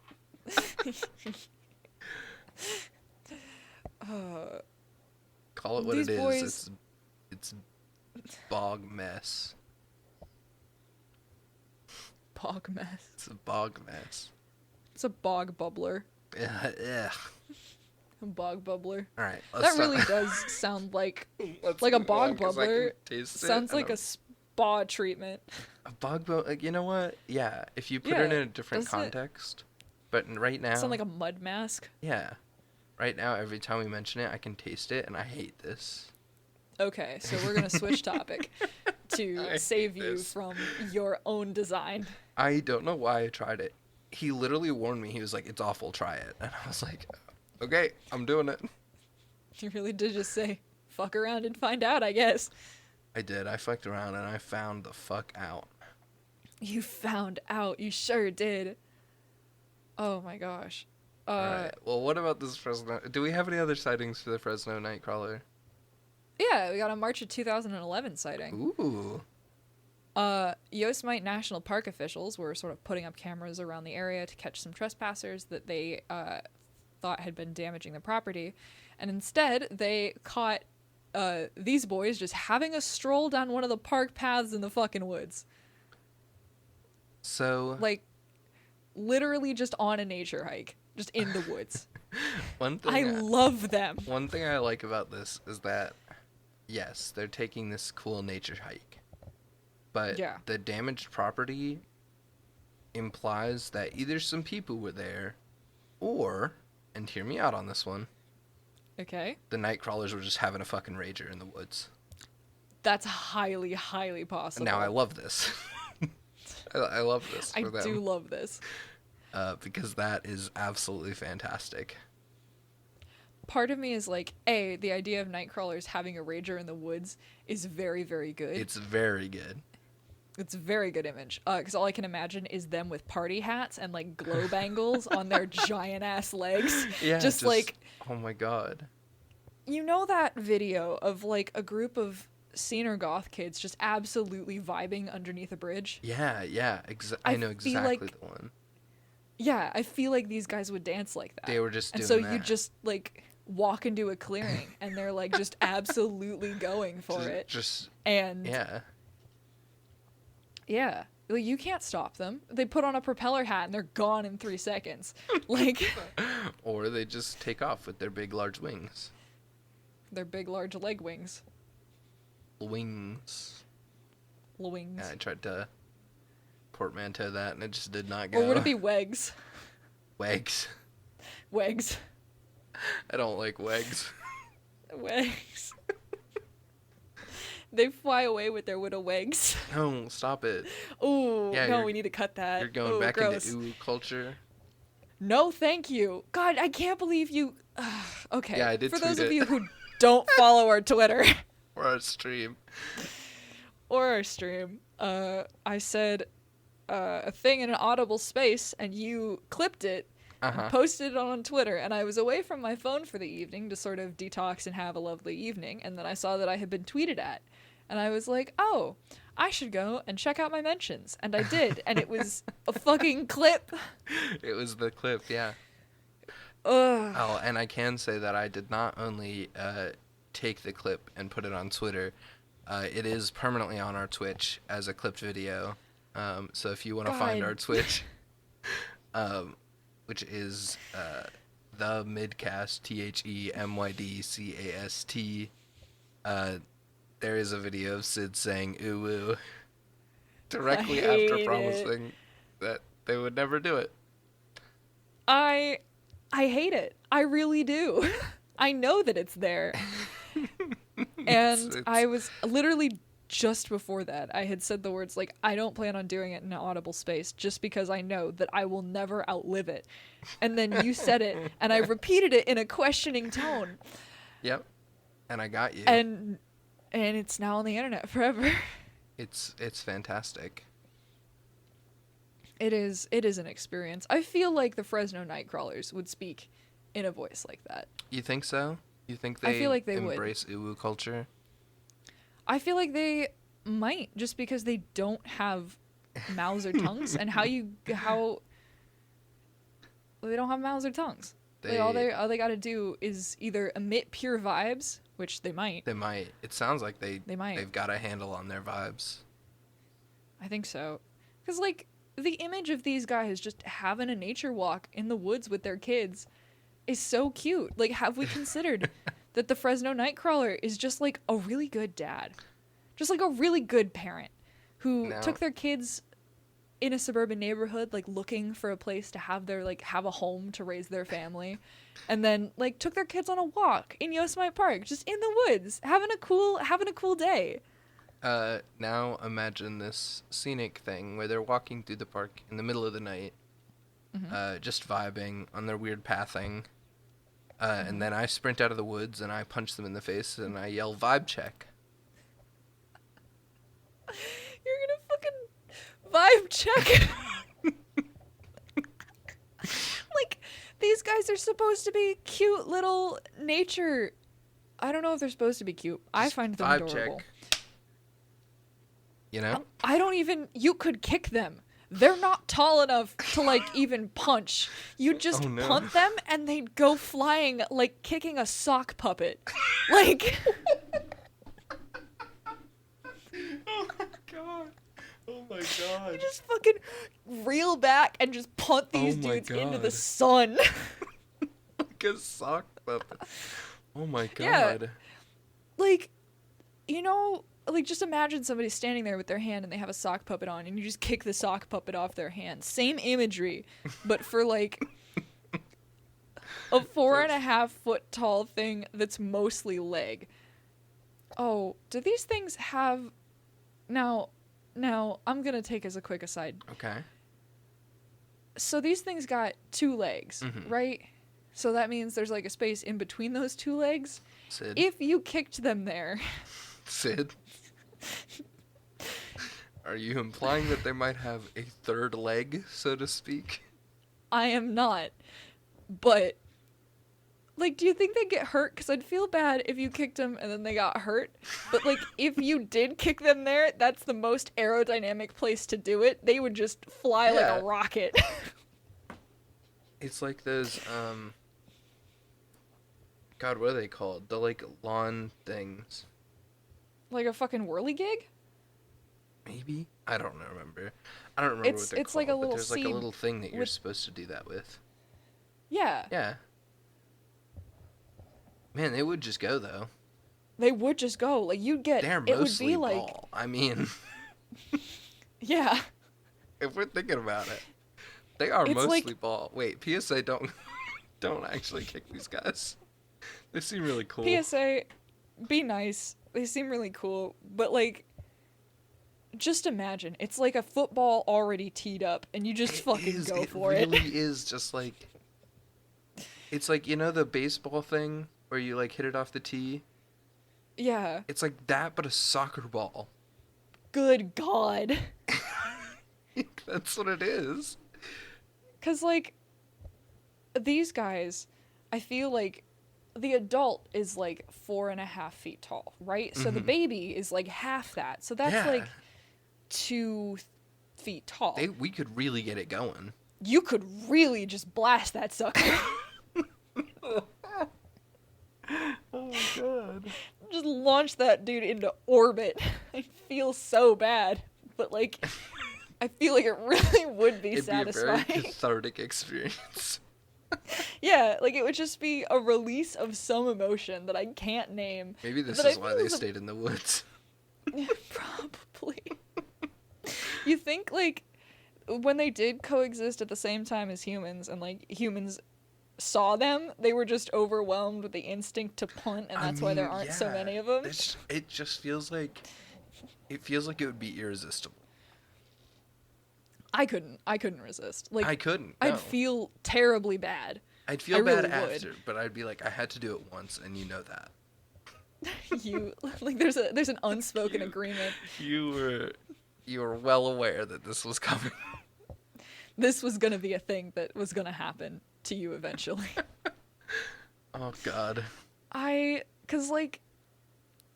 S1: Call it what
S2: These
S1: it is.
S2: boys-
S1: It's bog mess.
S2: Bog mess.
S1: It's a bog mess.
S2: It's a bog bubbler.
S1: Ugh.
S2: A bog bubbler.
S1: All right.
S2: That really does sound like a bog bubbler. Sounds like a spa treatment.
S1: a bog bo. Like, you know what? Yeah. If you put it
S2: Yeah,
S1: in a different
S2: doesn't it-
S1: context, but right now.
S2: Sound like a mud mask.
S1: Yeah. Right now, every time we mention it, I can taste it, and I hate this.
S2: Okay, so we're gonna switch topic to
S1: I
S2: save
S1: hate
S2: you
S1: this.
S2: from your own design.
S1: I don't know why I tried it. He literally warned me. He was like, "It's awful. Try it." And I was like, "Okay, I'm doing it."
S2: You really did just say, "Fuck around and find out," I guess.
S1: I did. I fucked around and I found the fuck out.
S2: You found out. You sure did. Oh my gosh.
S1: All right. Well, what about this Fresno? Do we have any other sightings for the Fresno Nightcrawler?
S2: Yeah, we got a March of 2011 sighting.
S1: Ooh.
S2: Yosemite National Park officials were sort of putting up cameras around the area to catch some trespassers that they thought had been damaging the property. And instead, they caught these boys just having a stroll down one of the park paths in the fucking woods.
S1: So.
S2: Like, literally just on a nature hike. Just in the woods.
S1: One thing
S2: I love them.
S1: One thing I like about this is that, yes, they're taking this cool nature hike, but
S2: Yeah.
S1: the damaged property implies that either some people were there, or, and hear me out on this one,
S2: Okay.
S1: the Nightcrawlers were just having a fucking rager in the woods.
S2: That's highly, highly possible.
S1: Now I love this. I love this for them.
S2: I do love this.
S1: Because that is absolutely fantastic.
S2: Part of me is like, the idea of Nightcrawlers having a rager in the woods is very, very good.
S1: It's very good.
S2: It's a very good image. Because all I can imagine is them with party hats and like glow bangles on their giant ass legs.
S1: Yeah,
S2: just like,
S1: oh my god.
S2: you know that video of like a group of scene goth kids just absolutely vibing underneath a bridge?
S1: Yeah. I know exactly the one.
S2: Yeah, I feel like these guys would dance like that.
S1: They were just doing
S2: that.
S1: that.
S2: You just like walk into a clearing and they're like just absolutely going for it. And yeah, like, you can't stop them. They put on a propeller hat and they're gone in 3 seconds. Like,
S1: or they just take off with their big large wings.
S2: Their big large leg wings.
S1: Wings.
S2: Wings.
S1: Yeah, I tried to portmanteau that and it just did not go.
S2: Or would it be wegs?
S1: Wegs.
S2: Wegs.
S1: I don't like wegs.
S2: Wegs. They fly away with their little wegs.
S1: No, stop it.
S2: Ooh, yeah, no, we need to cut that.
S1: You're going back into ooh culture.
S2: No, thank you. God, I can't believe you. Okay.
S1: Yeah, I did.
S2: For
S1: tweet
S2: those
S1: it.
S2: of you who don't follow our Twitter
S1: or our stream,
S2: I said a thing in an audible space, and you clipped it. And posted it on Twitter, and I was away from my phone for the evening to sort of detox and have a lovely evening, and then I saw that I had been tweeted at, and I was like, oh, I should go and check out my mentions, and I did, and it was a fucking clip.
S1: It was the clip, yeah.
S2: Ugh.
S1: Oh, and I can say that I did not only take the clip and put it on Twitter, it is permanently on our Twitch as a clipped video, so if you want to find our Twitch, which is the Midcast, TheMydCast. There is a video of Sid saying "ooh woo" directly after promising that they would never do it.
S2: I hate it. I really do. I know that it's there. And I was literally just before that, I had said the words like, I don't plan on doing it in an audible space just because I know that I will never outlive it. And then you said it, and I repeated it in a questioning tone.
S1: Yep. And I got you.
S2: And it's now on the internet forever.
S1: It's fantastic.
S2: It is an experience. I feel like the Fresno Nightcrawlers would speak in a voice like that.
S1: You think so? You think they,
S2: I feel like they
S1: embrace uwu culture?
S2: I feel like they might, just because they don't have mouths or tongues, and how they don't have mouths or tongues. All they got to do is either emit pure vibes, which they might.
S1: They might. It sounds like they
S2: might.
S1: They've got a handle on their vibes.
S2: I think so, because like the image of these guys just having a nature walk in the woods with their kids is so cute. Like, have we considered that the Fresno Nightcrawler is just like a really good dad, just like a really good parent who took their kids in a suburban neighborhood, like looking for a place to have a home to raise their family, and then like took their kids on a walk in Yosemite Park, just in the woods, having a cool day.
S1: Now imagine this scenic thing where they're walking through the park in the middle of the night, just vibing on their weird pathing. And then I sprint out of the woods and I punch them in the face and I yell vibe check.
S2: You're gonna fucking vibe check. Like, these guys are supposed to be cute little nature. I don't know if they're supposed to be cute. I find them adorable.
S1: Check. You know?
S2: I don't even. You could kick them. They're not tall enough to, like, even punch. You just punt them, and they'd go flying, like, kicking a sock puppet. Like...
S1: Oh, my God. Oh, my God.
S2: You just fucking reel back and just punt these dudes into the sun.
S1: Like a sock puppet. Oh, my God.
S2: Yeah. Like, you know... Like, just imagine somebody standing there with their hand and they have a sock puppet on and you just kick the sock puppet off their hand. Same imagery, but for, like, a 4.5 foot tall thing that's mostly leg. Oh, do these things have... Now, I'm going to take as a quick aside.
S1: Okay.
S2: So these things got 2 legs, right? So that means there's like a space in between those 2 legs.
S1: Sid.
S2: If you kicked them there...
S1: Sid? Are you implying that they might have a third leg, so to speak?
S2: I am not. But, like, do you think they'd get hurt? Because I'd feel bad if you kicked them and then they got hurt. But, like, if you did kick them there, that's the most aerodynamic place to do it. They would just fly like a rocket.
S1: It's like those, God, what are they called? The, like, lawn things.
S2: Like a fucking whirligig?
S1: Maybe? I don't remember. I don't remember what they're
S2: it's
S1: called,
S2: like a
S1: but
S2: little
S1: there's like a
S2: seed
S1: little thing that you're
S2: with-
S1: supposed to do that with.
S2: Yeah.
S1: Yeah. Man, they would just go, though.
S2: They would just go. Like, you'd get...
S1: They're
S2: it would
S1: mostly
S2: be like...
S1: ball. I mean,
S2: Yeah.
S1: if we're thinking about it, they are
S2: It's
S1: mostly
S2: like-
S1: ball. Wait, PSA don't actually kick these guys. They seem really cool.
S2: PSA, be nice. They seem really cool. But, like... Just imagine, it's like a football already teed up, and you just fucking go for it.
S1: It really is just like... It's like, you know the baseball thing where you, like, hit it off the tee?
S2: Yeah.
S1: It's like that, but a soccer ball.
S2: Good God.
S1: That's what it is.
S2: Because, like, these guys, I feel like the adult is, like, 4.5 feet tall, right? So the baby is, like, half that. So that's, like, 2 feet tall.
S1: We could really get it going.
S2: You could really just blast that sucker.
S1: Oh my god.
S2: Just launch that dude into orbit. I feel so bad. But, like, I feel like it really would be
S1: It'd
S2: satisfying.
S1: be a very cathartic experience.
S2: Yeah, like, it would just be a release of some emotion that I can't name.
S1: Maybe this
S2: But I
S1: is why
S2: feel
S1: they
S2: the-
S1: stayed in the woods.
S2: Probably. You think, like, when they did coexist at the same time as humans, and, like, humans saw them, they were just overwhelmed with the instinct to punt, and that's why there aren't so many of them?
S1: It just feels like... It feels like it would be irresistible.
S2: I couldn't resist. Like,
S1: I couldn't.
S2: I'd
S1: no.
S2: feel terribly bad.
S1: I'd feel
S2: I
S1: bad
S2: really would.
S1: after, but I'd be like, I had to do it once, and you know that.
S2: You, like, there's an unspoken agreement.
S1: You were well aware that this was coming.
S2: This was gonna be a thing that was gonna happen to you eventually.
S1: Oh god.
S2: Cause, like,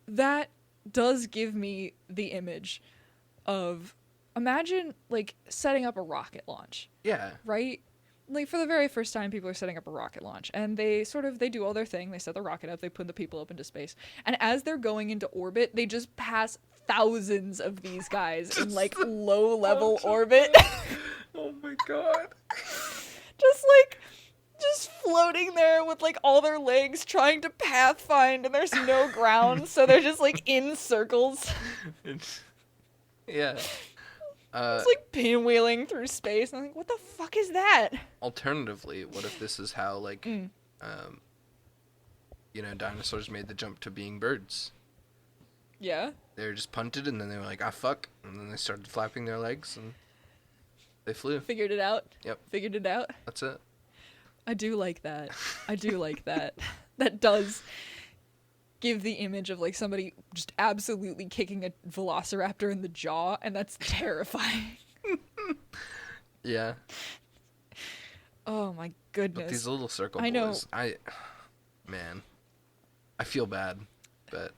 S2: that does give me the image of, imagine, like, setting up a rocket launch,
S1: Yeah.
S2: right? Like, for the very first time, people are setting up a rocket launch, and they do all their thing. They set the rocket up, they put the people up into space, and as they're going into orbit, they just pass thousands of these guys in, like, low-level orbit.
S1: Oh my god.
S2: Just floating there with, like, all their legs trying to pathfind, and there's no ground, so they're just, like, in circles.
S1: Yeah.
S2: It's like pinwheeling through space, and I'm like, what the fuck is that?
S1: Alternatively, what if this is how, like, dinosaurs made the jump to being birds?
S2: Yeah?
S1: They were just punted, and then they were like, ah, fuck. And then they started flapping their legs, and they flew.
S2: Figured it out?
S1: Yep.
S2: Figured it out?
S1: That's it.
S2: I do like that. That does give the image of, like, somebody just absolutely kicking a velociraptor in the jaw, and that's terrifying.
S1: Yeah.
S2: Oh my
S1: But
S2: goodness.
S1: these little circle
S2: I know.
S1: boys, man, I feel bad, but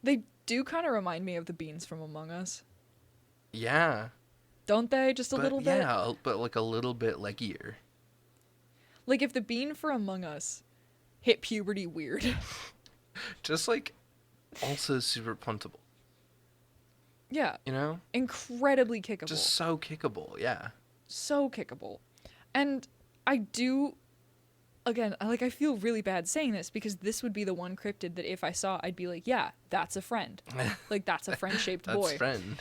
S2: They do kind of remind me of the beans from Among Us.
S1: yeah.
S2: Don't they? Just a little bit?
S1: Yeah, but like a little bit leggier.
S2: Like, if the bean for Among Us hit puberty weird.
S1: Just like also super puntable.
S2: Yeah.
S1: You know?
S2: Incredibly kickable.
S1: Just so kickable, yeah.
S2: So kickable. And I do, again, like, I feel really bad saying this because this would be the one cryptid that if I saw, I'd be like, yeah, that's a friend. Like, that's a friend-shaped
S1: That's
S2: boy.
S1: friend.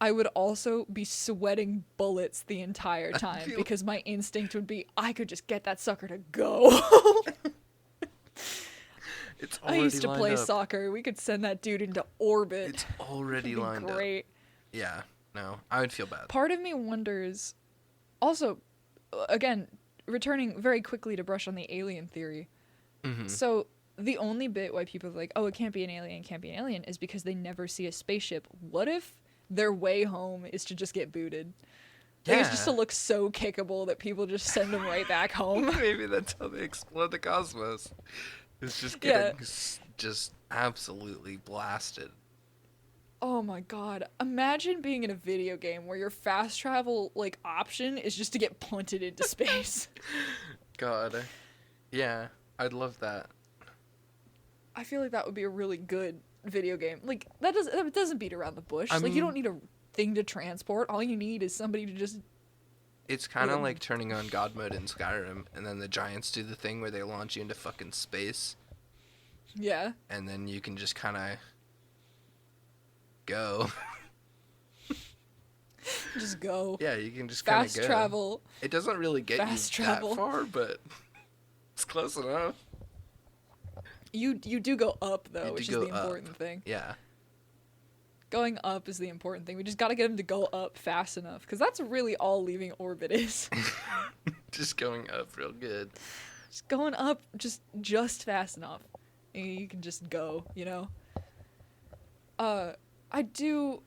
S2: I would also be sweating bullets the entire time because my instinct would be, I could just get that sucker to go.
S1: It's
S2: I
S1: already
S2: used to
S1: lined
S2: play
S1: up.
S2: soccer. We could send that dude into orbit.
S1: It's already
S2: It'd be
S1: lined up.
S2: great.
S1: Yeah, no, I would feel bad.
S2: Part of me wonders. Also, again, returning very quickly to brush on the alien theory.
S1: Mm-hmm.
S2: So the only bit why people are like, oh, it can't be an alien, can't be an alien, is because they never see a spaceship. What if their way home is to just get booted? Like, it's just to look so kickable that people just send them right back home.
S1: Maybe that's how they explore the cosmos. It's just getting just absolutely blasted.
S2: Oh my god. Imagine being in a video game where your fast travel, like, option is just to get punted into space.
S1: God. Yeah, I'd love that.
S2: I feel like that would be a really good video game. Like, that doesn't beat around the bush.
S1: I
S2: Like, you
S1: mean,
S2: don't need a thing to transport. All you need is somebody to just...
S1: it's kind of like turning on God mode in Skyrim, and then the giants do the thing where they launch you into fucking space,
S2: Yeah.
S1: and then you can just kind of go.
S2: Just go.
S1: Yeah, you can just kind of
S2: Fast
S1: go.
S2: travel.
S1: It doesn't really get
S2: Fast
S1: you
S2: travel.
S1: that far, but it's close enough.
S2: You do go up, though,
S1: You do
S2: which is
S1: go
S2: the important thing.
S1: Yeah.
S2: Going up is the important thing. We just gotta get him to go up fast enough, because that's really all leaving orbit is.
S1: Just going up real good.
S2: Just going up just fast enough. And you can just go, you know? I do...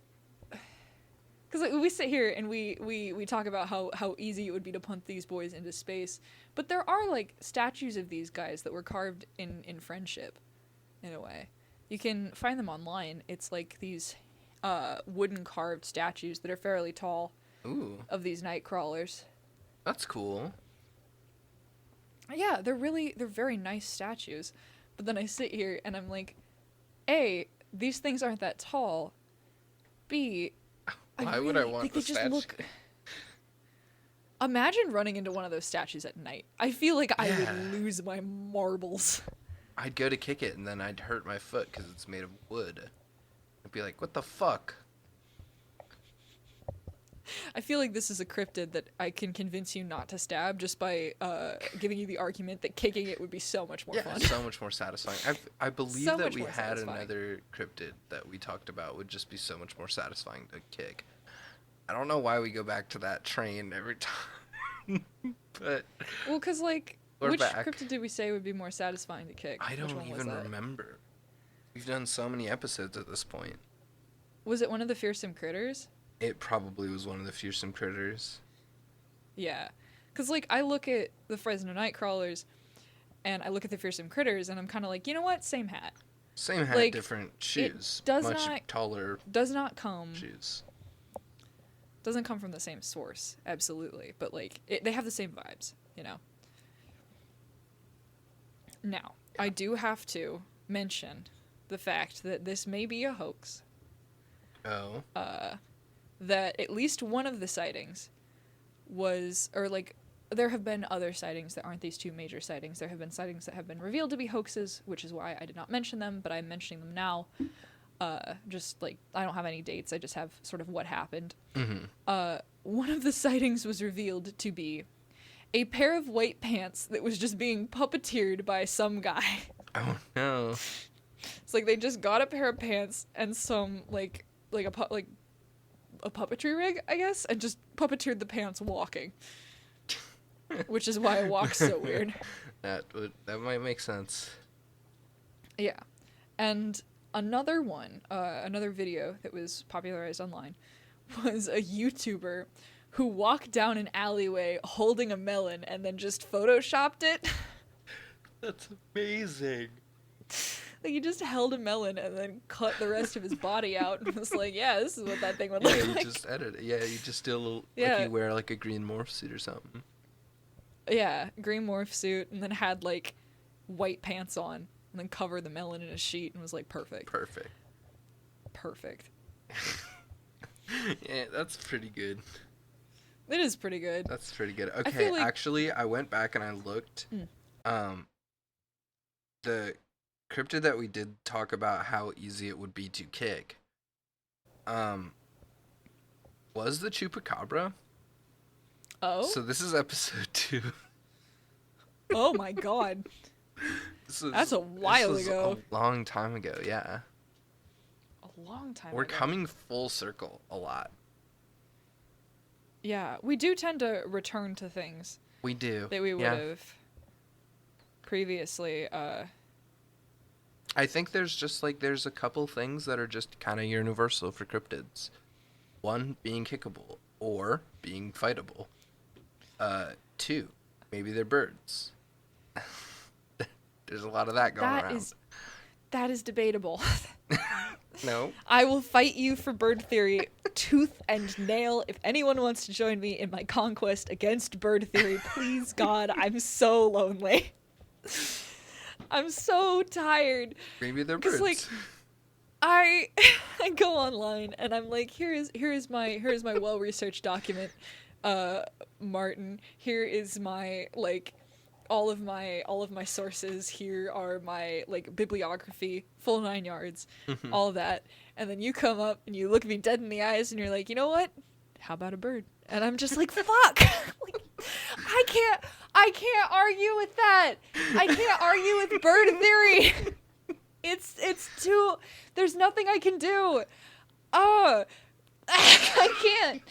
S2: Because we sit here and we talk about how easy it would be to punt these boys into space. But there are, like, statues of these guys that were carved in friendship, in a way. You can find them online. It's, like, these wooden carved statues that are fairly tall.
S1: Ooh.
S2: Of these Nightcrawlers.
S1: That's cool.
S2: Yeah, they're very nice statues. But then I sit here and I'm like, A, these things aren't that tall. B,
S1: Why would I want the statue?
S2: Imagine running into one of those statues at night. I feel like I would lose my marbles.
S1: I'd go to kick it and then I'd hurt my foot because it's made of wood. I'd be like, what the fuck?
S2: I feel like this is a cryptid that I can convince you not to stab just by giving you the argument that kicking it would be so much more fun.
S1: So much more satisfying. I believe
S2: So
S1: that
S2: much
S1: we
S2: more
S1: had
S2: satisfying.
S1: another cryptid that we talked about would just be so much more satisfying to kick. I don't know why we go back to that train every time. But
S2: Well, because, like,
S1: we're
S2: which
S1: back.
S2: cryptid did we say would be more satisfying to kick?
S1: I
S2: Which
S1: don't
S2: one was
S1: even
S2: that?
S1: remember. We've done so many episodes at this point.
S2: Was it one of the fearsome critters?
S1: It probably was one of the fearsome critters.
S2: Yeah. Because, like, I look at the Fresno Nightcrawlers, and I look at the fearsome critters, and I'm kind of like, you know what? Same hat.
S1: Same hat,
S2: Like,
S1: different shoes.
S2: does
S1: much
S2: not-
S1: taller
S2: Does not come...
S1: shoes.
S2: Doesn't come from the same source, absolutely. But, like, they have the same vibes, you know? Now, I do have to mention the fact that this may be a hoax.
S1: Oh.
S2: That at least one of the sightings was, or like, there have been other sightings that aren't these two major sightings. There have been sightings that have been revealed to be hoaxes, which is why I did not mention them, but I'm mentioning them now. Just like, I don't have any dates, I just have sort of what happened.
S1: Mm-hmm.
S2: One of the sightings was revealed to be a pair of white pants that was just being puppeteered by some guy.
S1: Oh no.
S2: It's like they just got a pair of pants and some like a puppetry rig, I guess, and just puppeteered the pants walking. Which is why I walk so weird.
S1: That might make sense.
S2: Yeah. And another one, another video that was popularized online was a YouTuber who walked down an alleyway holding a melon and then just photoshopped it.
S1: That's amazing.
S2: Like, he just held a melon and then cut the rest of his body out and was like, yeah, this is what that thing would look
S1: You
S2: like.
S1: just edit it. Yeah, you just do a little,
S2: Yeah.
S1: like you wear like a green morph suit or something.
S2: Yeah, green morph suit, and then had, like, white pants on, and then covered the melon in a sheet, and was like, perfect.
S1: Perfect.
S2: Perfect.
S1: Yeah, that's pretty good.
S2: It is pretty good.
S1: That's pretty good.
S2: feel
S1: Okay,
S2: like-
S1: actually, I went back and I looked. The cryptid that we did talk about how easy it would be to kick, was the chupacabra.
S2: Oh?
S1: So this is episode 2.
S2: Oh my god. That's a while
S1: this was
S2: ago.
S1: a long time ago, yeah.
S2: A long time
S1: We're
S2: ago.
S1: coming full circle a lot.
S2: Yeah, we do tend to return to things
S1: We do.
S2: that we would have previously.
S1: I think there's a couple things that are just kind of universal for cryptids. One, being kickable or being fightable. Two, maybe they're birds. There's a lot of that going around.
S2: That is debatable.
S1: No.
S2: I will fight you for bird theory tooth and nail. If anyone wants to join me in my conquest against bird theory, please God, I'm so lonely. I'm so tired.
S1: Maybe they're birds.
S2: Like, I go online and I'm like, here is my well-researched document, Martin. Here is my all of my sources. Here are my bibliography, full 9 yards, all of that. And then you come up and you look me dead in the eyes and you're like, you know what? How about a bird? And I'm just like, fuck. I can't argue with that. I can't argue with bird theory. It's too. There's nothing I can do. I can't.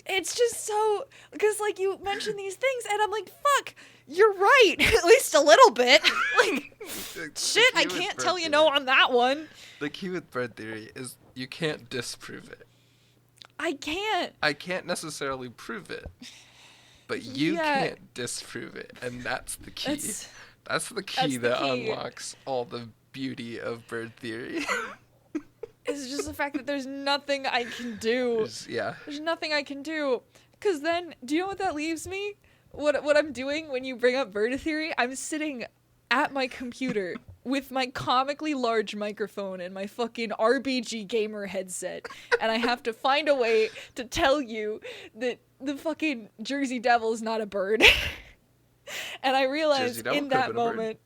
S2: It's just so, because you mention these things and I'm like, fuck, you're right. At least a little bit. Shit, I can't tell you no on that one.
S1: The key with bird theory is you can't disprove it.
S2: I can't.
S1: I can't necessarily prove it, but you can't disprove it, and that's the key. That's the key that unlocks all the beauty of bird theory.
S2: It's just the fact that there's nothing I can do. There's nothing I can do. Because then, do you know what that leaves me? What I'm doing when you bring up bird theory? I'm sitting at my computer with my comically large microphone and my fucking RBG gamer headset. And I have to find a way to tell you that the fucking Jersey Devil is not a bird. And I realized in that moment...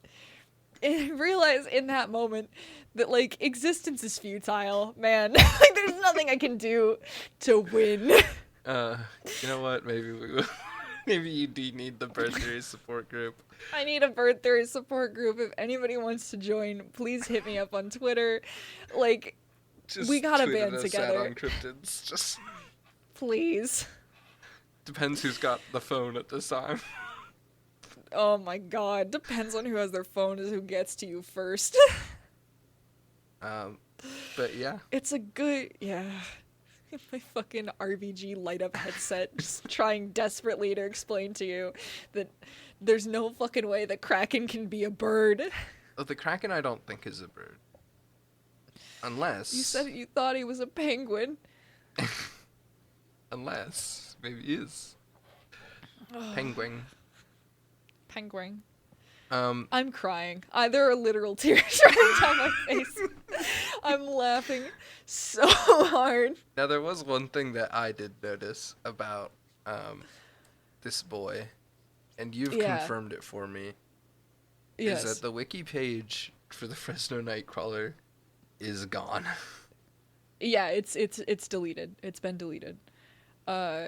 S2: that existence is futile, man. There's nothing I can do to win.
S1: You know what? Maybe you do need the bird theory support group.
S2: I need a bird theory support group. If anybody wants to join, please hit me up on Twitter.
S1: Just
S2: we gotta
S1: tweet
S2: band
S1: us
S2: together.
S1: out on cryptids. Just
S2: please.
S1: depends who's got the phone at this time.
S2: Oh my god. Depends on who has their phone is who gets to you first.
S1: But yeah.
S2: It's a good, my fucking RBG light up headset just trying desperately to explain to you that there's no fucking way the Kraken can be a bird.
S1: Oh, the Kraken I don't think is a bird. Unless...
S2: You said you thought he was a penguin.
S1: Unless. Maybe he is. Penguin.
S2: Penguin. I'm crying. There are literal tears running down my face. I'm laughing so hard.
S1: Now, there was one thing that I did notice about this boy, and you've confirmed it for me.
S2: Yes.
S1: Is that the wiki page for the Fresno Nightcrawler is gone.
S2: Yeah, it's deleted. It's been deleted.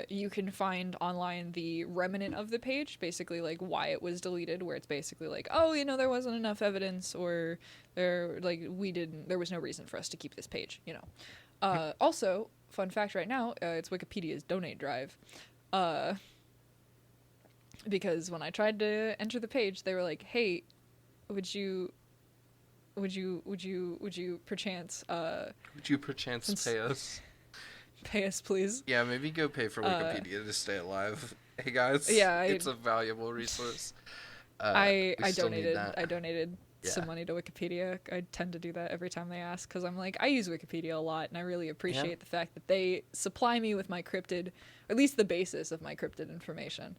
S2: You can find online the remnant of the page, basically why it was deleted, where it's basically there wasn't enough evidence, or there was no reason for us to keep this page, Also, fun fact right now, it's Wikipedia's donate drive. Because when I tried to enter the page, they were like, hey, would you perchance
S1: pay us?
S2: Pay us, please.
S1: Yeah, maybe go pay for Wikipedia to stay alive. Hey guys, it's a valuable resource.
S2: I donated some money to Wikipedia. I tend to do that every time they ask, because I'm I use Wikipedia a lot, and I really appreciate the fact that they supply me with my cryptid, or at least the basis of my cryptid information.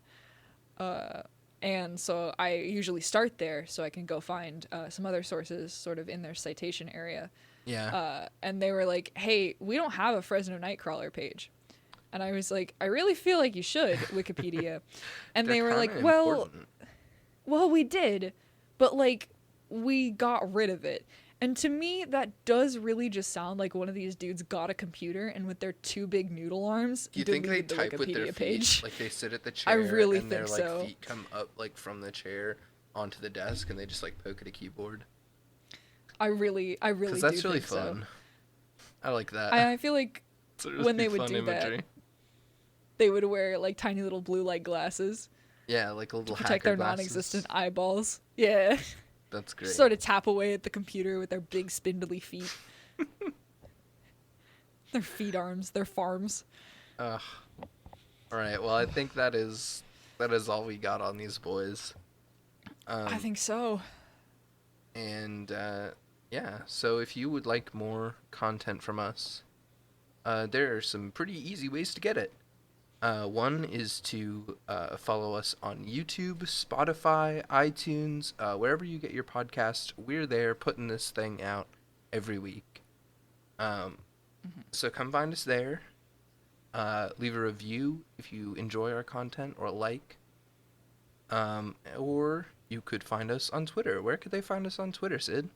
S2: And so I usually start there so I can go find some other sources sort of in their citation area.
S1: Yeah.
S2: And they were like, hey, we don't have a Fresno Nightcrawler page. And I was like, I really feel like you should, Wikipedia. And they were like, well, we did, but we got rid of it. And to me, that does really just sound like one of these dudes got a computer and with their two big noodle arms,
S1: do you think they type
S2: Wikipedia
S1: with their feet?
S2: page.
S1: They sit at the chair
S2: I really
S1: and their
S2: think so.
S1: feet come up from the chair onto the desk and they just like poke at a keyboard.
S2: I really
S1: Because
S2: do
S1: that's really
S2: think
S1: fun.
S2: so.
S1: I like that.
S2: I feel like
S1: It's a really
S2: when they would
S1: fun
S2: do
S1: imagery.
S2: that, they would wear like tiny little blue light glasses
S1: Yeah, like a
S2: to
S1: little
S2: protect
S1: hacker
S2: their
S1: glasses.
S2: non-existent eyeballs. Yeah.
S1: That's great.
S2: Just sort of tap away at the computer with their big spindly feet. Their feet arms, their farms.
S1: Ugh. All right. Well, I think that is all we got on these boys.
S2: I think so.
S1: And yeah. So if you would like more content from us, there are some pretty easy ways to get it. One is to follow us on YouTube, Spotify, iTunes, wherever you get your podcast. We're there putting this thing out every week. So come find us there. Leave a review if you enjoy our content or like. Or you could find us on Twitter. Where could they find us on Twitter, Sid?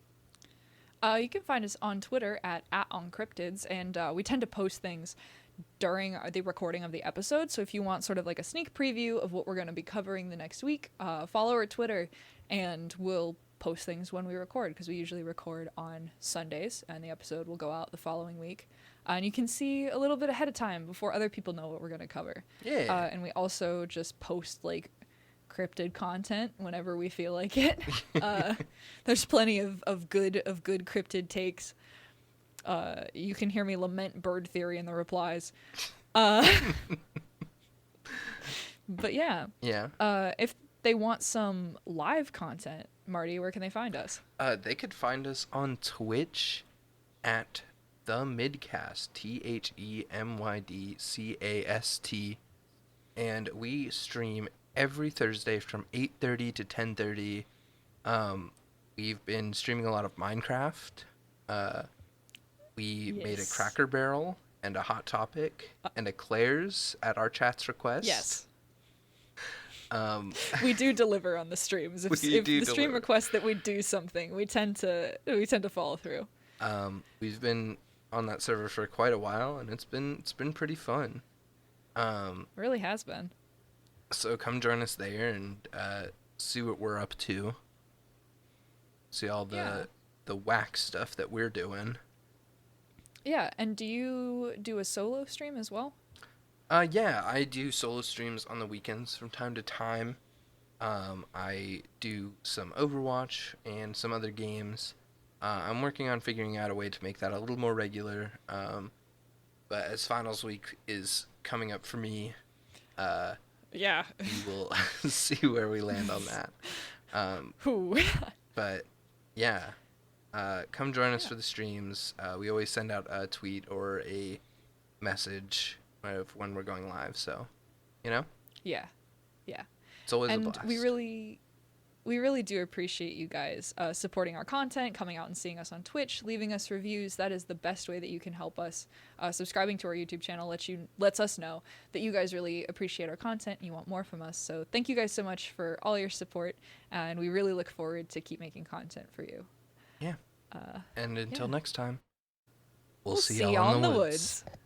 S2: You can find us on Twitter at @OnCryptids, and we tend to post things during the recording of the episode. So if you want sort of like a sneak preview of what we're going to be covering the next week, follow our Twitter, and we'll post things when we record, because we usually record on Sundays, and the episode will go out the following week. And you can see a little bit ahead of time before other people know what we're going to cover.
S1: Yeah.
S2: And we also just post like cryptid content whenever we feel like it. There's plenty of good cryptid takes. You can hear me lament bird theory in the replies. But yeah.
S1: Yeah.
S2: If they want some live content, Marty, where can they find us?
S1: They could find us on Twitch at The Midcast, TheMydCast, and we stream every Thursday from 8:30 to 10:30. We've been streaming a lot of Minecraft. We made a Cracker Barrel and a Hot Topic and a Claire's at our chat's request.
S2: Yes. We do deliver on the streams. If the stream requests that we do something, we tend to follow through.
S1: We've been on that server for quite a while, and it's been pretty fun.
S2: It really has been.
S1: So come join us there and see what we're up to. See all the whack stuff that we're doing.
S2: Yeah, and do you do a solo stream as well?
S1: Yeah, I do solo streams on the weekends from time to time. I do some Overwatch and some other games. I'm working on figuring out a way to make that a little more regular. But as finals week is coming up for me,
S2: yeah,
S1: we will see where we land on that. But yeah, come join us for the streams. We always send out a tweet or a message of when we're going live, so
S2: yeah
S1: it's always a
S2: and
S1: blast.
S2: we really do appreciate you guys supporting our content, coming out and seeing us on Twitch, leaving us reviews. That is the best way that you can help us. Subscribing to our YouTube channel lets us know that you guys really appreciate our content and you want more from us. So thank you guys so much for all your support, and we really look forward to keep making content for you.
S1: And until next time, we'll see
S2: y'all
S1: in the
S2: woods.
S1: woods.